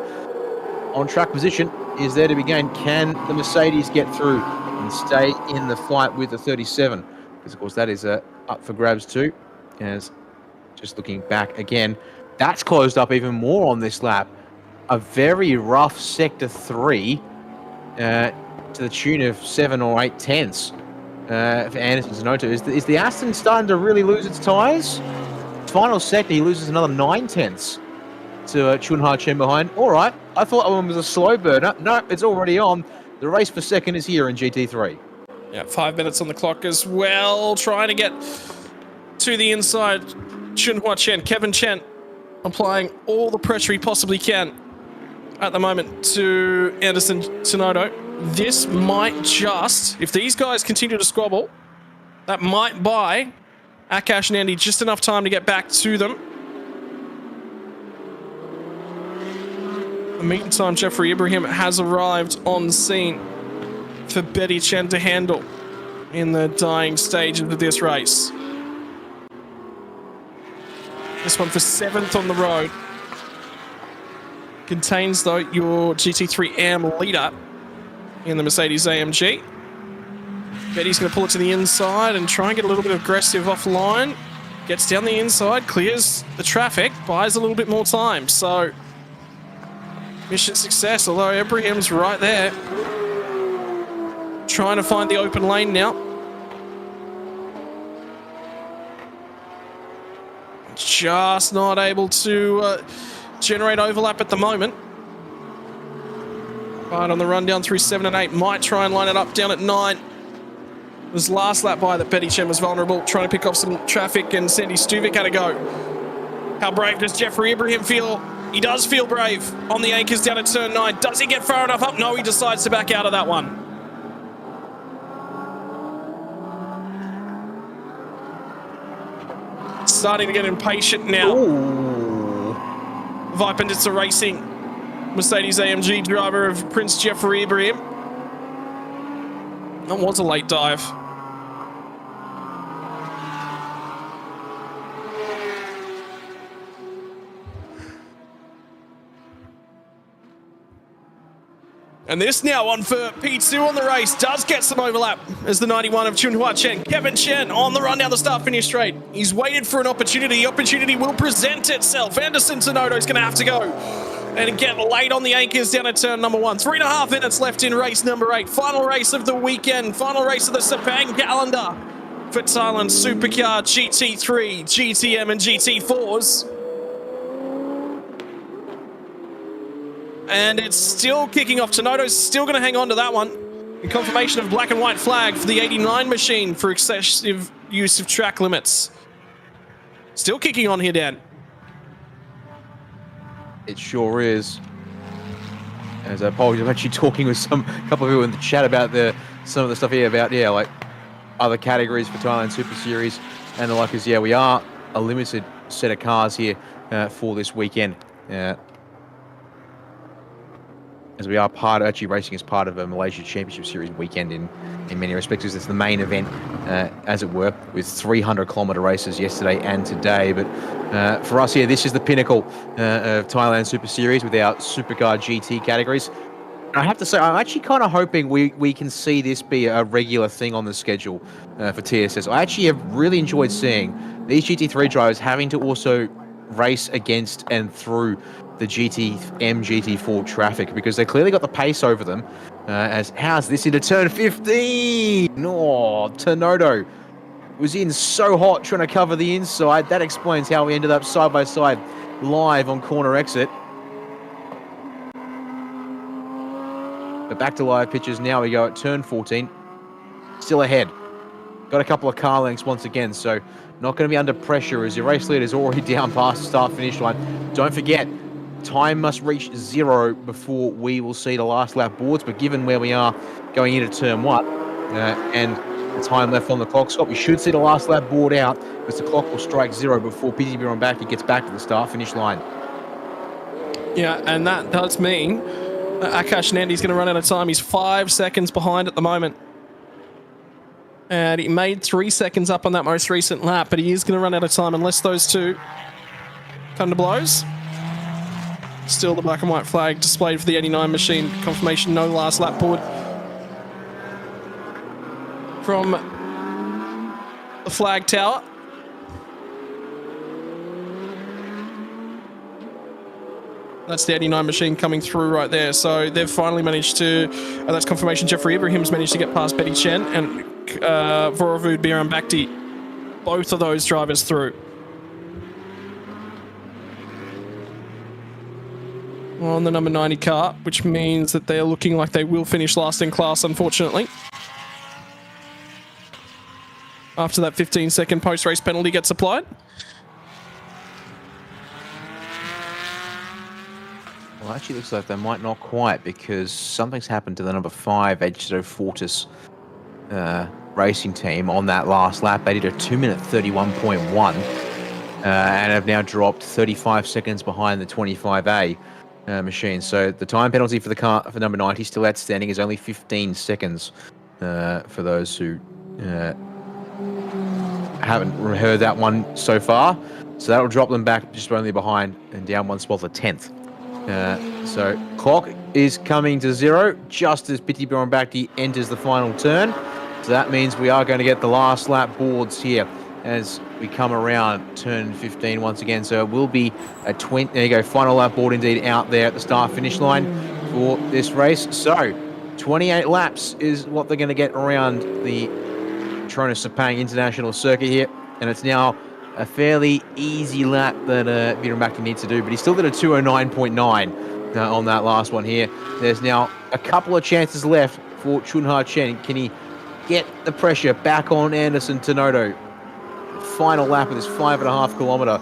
S1: on track position is there to be gained. Can the Mercedes get through and stay in the fight with the 37? Because, of course, that is up for grabs too. As just looking back again, that's closed up even more on this lap. A very rough sector 3 to the tune of 7 or 8 tenths for Anderson Tanoto. Is the Aston starting to really lose its tyres? Final sector, he loses another 9 tenths to Chunha Chen behind. All right, I thought that one was a slow burner. No, it's already on. The race for second is here in GT3.
S2: Yeah, 5 minutes on the clock as well. Trying to get to the inside. Chunhua Chen, Kevin Chen, applying all the pressure he possibly can at the moment to Anderson Tsunoda. This might just, if these guys continue to squabble, that might buy Akash and Andy just enough time to get back to them. In the meantime, Jeffrey Ibrahim has arrived on scene for Betty Chen to handle in the dying stages of this race. This one for 7th on the road. Contains, though, your GT3 AM leader in the Mercedes AMG. Betty's going to pull it to the inside and try and get a little bit aggressive offline. Gets down the inside, clears the traffic, buys a little bit more time. So, mission success, although Ibrahim's right there. Trying to find the open lane now. Just not able to generate overlap at the moment. But on the run down through 7 and 8, might try and line it up down at 9. It was last lap by that Betty Chen was vulnerable, trying to pick off some traffic, and Sandy Stuvik had a go. How brave does Jeffrey Ibrahim feel? He does feel brave on the anchors down at turn 9. Does he get far enough up? No, he decides to back out of that one. Starting to get impatient now. Vipenditsa Racing, Mercedes AMG driver of Prince Jeffrey Ibrahim. That was a late dive. And this now on for P2 on the race. Does get some overlap as the 91 of Chunhua Chen. Kevin Chen on the run down the start-finish straight. He's waited for an opportunity. The opportunity will present itself. Anderson Tsunoda is going to have to go and get late on the anchors down at turn number 1. 3.5 minutes left in race number 8. Final race of the weekend. Final race of the Sepang calendar for Thailand Supercar GT3, GTM and GT4s. And it's still kicking off. Tsunoda's still going to hang on to that one. In confirmation of black and white flag for the 89 machine for excessive use of track limits. Still kicking on here, Dan.
S1: It sure is. As I apologize, I'm actually talking with a couple of people in the chat about some of the stuff here about, like other categories for Thailand Super Series and the like. Is we are a limited set of cars here for this weekend. As we are actually racing as part of a Malaysia Championship Series weekend in many respects. It's the main event, as it were, with 300-kilometre races yesterday and today. But for us here, this is the pinnacle of Thailand Super Series with our Supercar GT categories. I have to say, I'm actually kind of hoping we can see this be a regular thing on the schedule for TSS. I actually have really enjoyed seeing these GT3 drivers having to also race against and through the GTM GT4 traffic, because they clearly got the pace over them. How's this into turn 15? Oh, Tsunoda was in so hot trying to cover the inside. That explains how we ended up side by side live on corner exit. But back to live pictures now. We go at turn 14. Still ahead. Got a couple of car lengths once again, so not going to be under pressure as your race leader is already down past the start-finish line. Don't forget, time must reach 0 before we will see the last lap boards. But given where we are going into turn 1 and the time left on the clock, Scott, we should see the last lap board out because the clock will strike 0 before PTB on back. He gets back to the start-finish line.
S2: Yeah, and that does mean Akash Nandi's going to run out of time. He's 5 seconds behind at the moment. And he made 3 seconds up on that most recent lap, but he is going to run out of time unless those two come to blows. Still the black and white flag displayed for the 89 machine. Confirmation, no last lap board from the flag tower. That's the 89 machine coming through right there. So they've finally managed to, that's confirmation, Jeffrey Ibrahim's managed to get past Betty Chen and Vorovud Biram Bhakti. Both of those drivers through. on the number 90 car, which means that they're looking like they will finish last in class, unfortunately. After that 15-second post-race penalty gets applied.
S1: Well, actually looks like they might not quite, because something's happened to the number 5 8SEP24 racing team on that last lap. They did a 2-minute 31.1 and have now dropped 35 seconds behind the 25A machine. So the time penalty for the car for number 90 still outstanding is only 15 seconds for those who haven't heard that one so far. So that'll drop them back just only behind and down one spot for 10th. So clock is coming to 0 just as Piti Bhirombhakdi enters the final turn. So that means we are going to get the last lap boards here as we come around turn 15 once again. So it will be a 20. There you go, final lap board indeed out there at the start finish line for this race. So 28 laps is what they're going to get around the Tronos Sepang International Circuit here, and it's now a fairly easy lap that Bhirombhakdi needs to do, but he still did a 209.9 on that last one here. There's now a couple of chances left for Chunha Chen. Can he get the pressure back on Anderson Tenodo? Final lap of this 5.5 kilometer,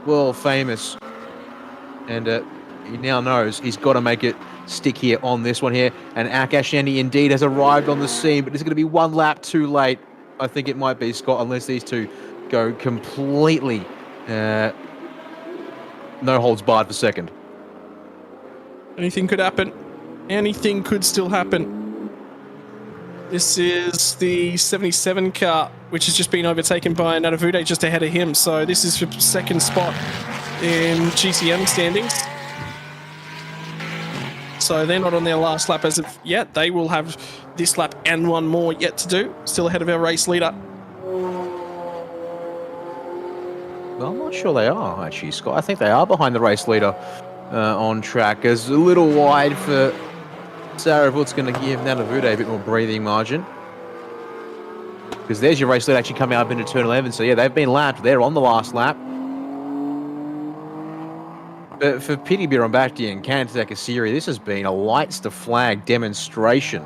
S1: world famous, and he now knows he's got to make it stick here on this one here. And Akash Andy indeed has arrived on the scene, but it's going to be one lap too late. I think it might be, Scott, unless these two go completely no holds barred for second.
S2: Anything could happen. Anything could still happen. This is the 77 car, which has just been overtaken by Nadavude just ahead of him. So this is for second spot in GTM standings. So they're not on their last lap as of yet. They will have this lap and one more yet to do. Still ahead of our race leader.
S1: Well, I'm not sure they are, actually, Scott. I think they are behind the race leader on track. It's a little wide for Sarahwood's going to give Nadavude a bit more breathing margin. Because there's your race leader actually coming up into turn 11. So, yeah, they've been lapped. They're on the last lap. But for Piti Bhirombhakdi and Kanataka Asiri, this has been a lights to flag demonstration,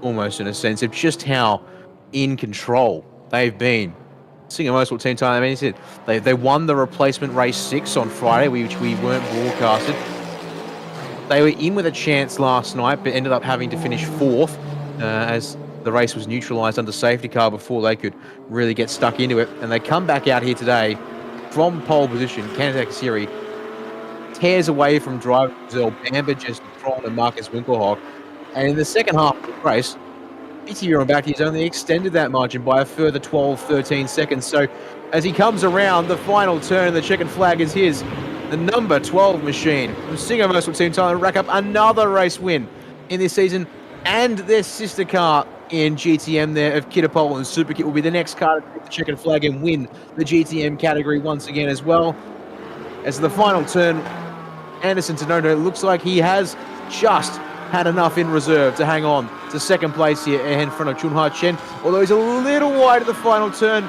S1: almost in a sense, of just how in control they've been. Singer Motorsport Team Time, I mean, they won the replacement race 6 on Friday, which we weren't broadcasted. They were in with a chance last night, but ended up having to finish 4th as the race was neutralised under safety car before they could really get stuck into it. And they come back out here today from pole position. Kanataka Asiri tears away from driver Brazil, Bamber, Jesse Tron and Marcus Winkelhock. And in the second half of the race, Piti Bhirombhakdi has only extended that margin by a further 12-13 seconds. So as he comes around the final turn, the checkered flag is his. The number 12 machine from Singer Motorsport Team Thailand rack up another race win in this season, and their sister car in GTM there of Kittapole and Superkit will be the next car to take the checkered flag and win the GTM category once again as well. As the final turn, Anderson Tenodo looks like he has just had enough in reserve to hang on to second place here in front of Chunha Chen, although he's a little wide at the final turn,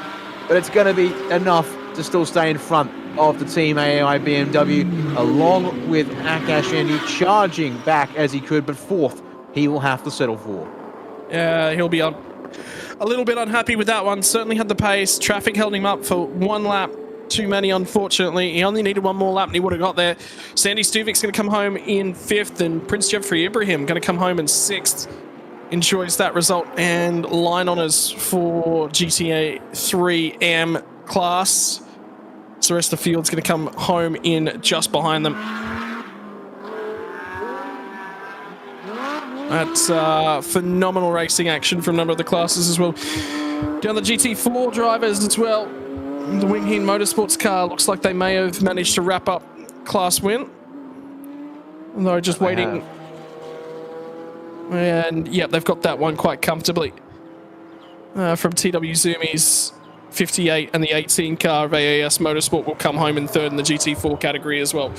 S1: but it's going to be enough to still stay in front of the Team AAI BMW, along with Akash Andy charging back as he could, but 4th he will have to settle for. Yeah,
S2: he'll be a little bit unhappy with that one. Certainly had the pace. Traffic held him up for one lap too many, unfortunately. He only needed one more lap and he would have got there. Sandy Stuvik's going to come home in 5th, and Prince Jeffrey Ibrahim going to come home in 6th. Enjoys that result, and line honours for GTA 3M class. So the rest of the field's going to come home in just behind them. That's phenomenal racing action from a number of the classes as well. Down the GT4 drivers as well. The Wing Hin Motorsports car looks like they may have managed to wrap up class win. Although just waiting. And yep, they've got that one quite comfortably. From TW Zoomies 58 and the 18 car of AAS Motorsport will come home in 3rd in the GT4 category as well.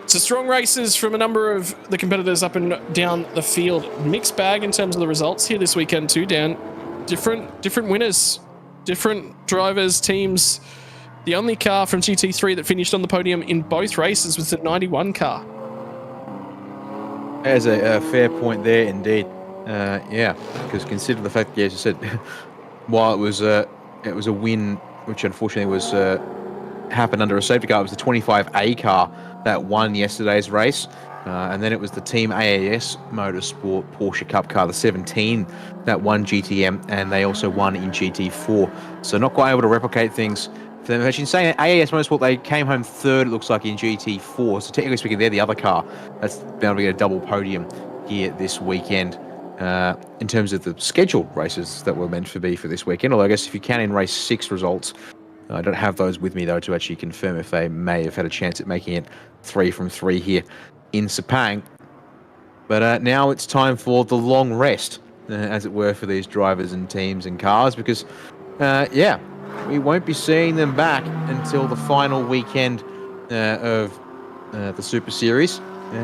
S2: So strong races from a number of the competitors up and down the field. Mixed bag in terms of the results here this weekend too, Dan. Different winners, different drivers, teams. The only car from GT3 that finished on the podium in both races was the 91 car.
S1: There's a fair point there, indeed. Yeah, because consider the fact, as you said, while it was a win, which unfortunately was happened under a safety car, it was the 25A car that won yesterday's race. And then it was the Team AAS Motorsport Porsche Cup car, the 17, that won GTM, and they also won in GT4. So not quite able to replicate things for them. Actually, saying AAS Motorsport, they came home third, it looks like, in GT4. So technically speaking, they're the other car that's bound to get a double podium here this weekend. In terms of the scheduled races that were meant to be for this weekend, although I guess if you count in race 6 results, I don't have those with me, though, to actually confirm if they may have had a chance at making it 3 from 3 here in Sepang. But now it's time for the long rest, as it were, for these drivers and teams and cars, because, yeah, we won't be seeing them back until the final weekend of the Super Series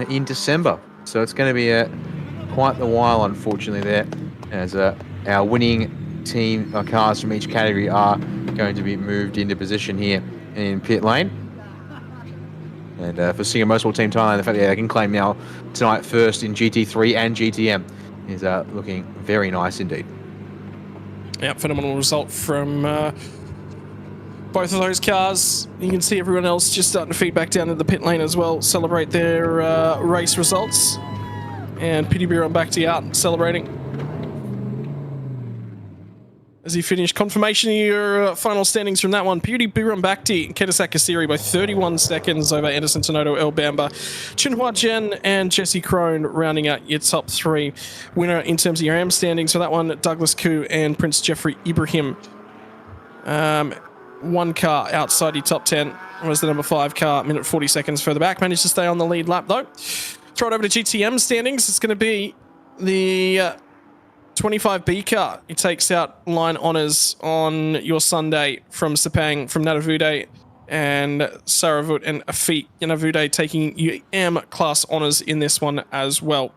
S1: in December. So it's going to be quite the while, unfortunately, there, as our winning team cars from each category are going to be moved into position here in pit lane. And for Singer Motorsport Team Thailand, the fact that they can claim now tonight first in GT3 and GTM is looking very nice indeed.
S2: Yeah, phenomenal result from both of those cars. You can see everyone else just starting to feed back down to the pit lane as well, celebrate their race results. And Pity Beer on Bhakti out celebrating. As he finished, confirmation of your final standings from that one. Beauty Biram Bhakti and Ketasak Kasiri by 31 seconds over Anderson Tenoto, El Bamba, Chinhua Jen, and Jesse Crone rounding out your top 3. Winner in terms of your AM standings for that one, Douglas Koo and Prince Jeffrey Ibrahim. One car outside your top 10 was the number 5 car, minute 40 seconds further back. Managed to stay on the lead lap though. Throw it over to GTM standings. It's going to be the 25B car. He takes out line honours on your Sunday from Sepang, from Nadavude and Saravut and Afik. Nadavude taking UM class honours in this one as well.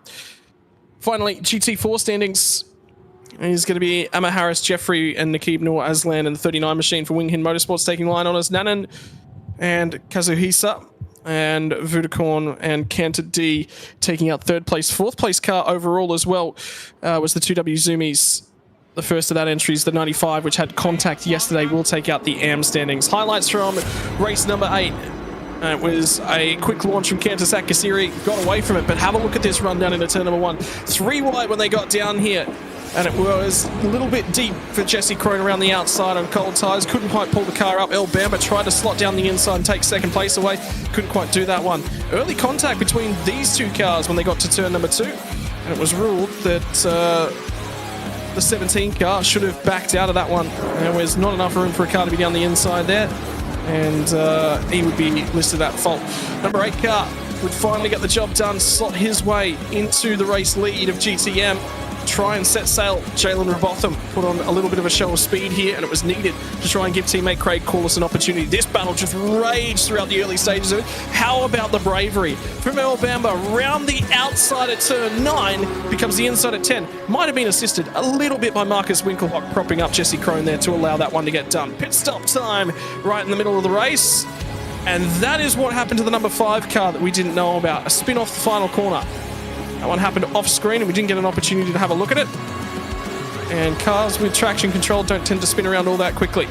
S2: Finally, GT4 standings is going to be Amma Harris, Jeffrey, and Nakib Noor Aslan and the 39 machine for Wing Hin Motorsports taking line honours. Nanan and Kazuhisa and Vudakorn and Cantor D taking out 3rd place. 4th place car overall as well was the 2W Zoomies. The first of that entry is the 95, which had contact yesterday, will take out the AM standings. Highlights from race number 8. It was a quick launch from Cantor Sakasiri, got away from it, but have a look at this run down into turn number 1. 3 wide when they got down here. And it was a little bit deep for Jesse Crone around the outside on cold tyres. Couldn't quite pull the car up. El Bamba tried to slot down the inside and take 2nd place away. Couldn't quite do that one. Early contact between these 2 cars when they got to turn number 2. And it was ruled that the 17 car should have backed out of that one. There was not enough room for a car to be down the inside there. And he would be listed at fault. Number 8 car would finally get the job done, slot his way into the race lead of GTM. Try and set sail. Jalen Robotham put on a little bit of a show of speed here, and it was needed to try and give teammate Craig Corliss an opportunity. This battle just raged throughout the early stages of it. How about the bravery from El Bamba round the outside at turn 9, becomes the inside at 10. Might have been assisted a little bit by Marcus Winkelhock propping up Jesse Crone there to allow that one to get done. Pit stop time right in the middle of the race. And that is what happened to the number 5 car that we didn't know about. A spin off the final corner. That one happened off screen and we didn't get an opportunity to have a look at it. And cars with traction control don't tend to spin around all that quickly.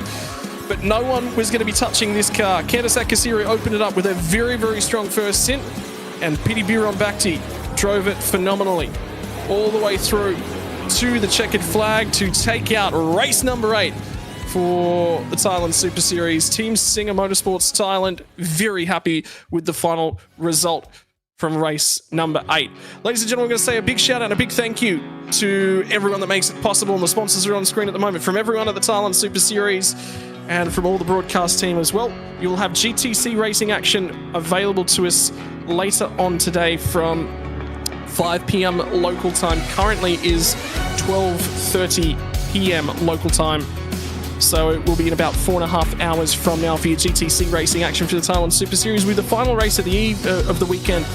S2: But no one was going to be touching this car. Kandasak Kasiri opened it up with a very, very strong first stint. And Pity Biron Bhakti drove it phenomenally all the way through to the checkered flag to take out race number 8 for the Thailand Super Series. Team Singer Motorsports Thailand very happy with the final result from race number 8. Ladies and gentlemen, I'm going to say a big shout out and a big thank you to everyone that makes it possible, and the sponsors are on screen at the moment, from everyone at the Thailand Super Series and from all the broadcast team as well. You'll have GTC racing action available to us later on today from 5 p.m. local time. Currently is 12:30 p.m. local time. So it will be in about 4.5 hours from now for your GTC racing action for the Thailand Super Series, with the final race of the eve of the weekend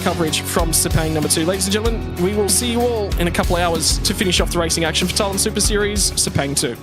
S2: coverage from Sepang number 2. Ladies and gentlemen, we will see you all in a couple of hours to finish off the racing action for Thailand Super Series Sepang 2.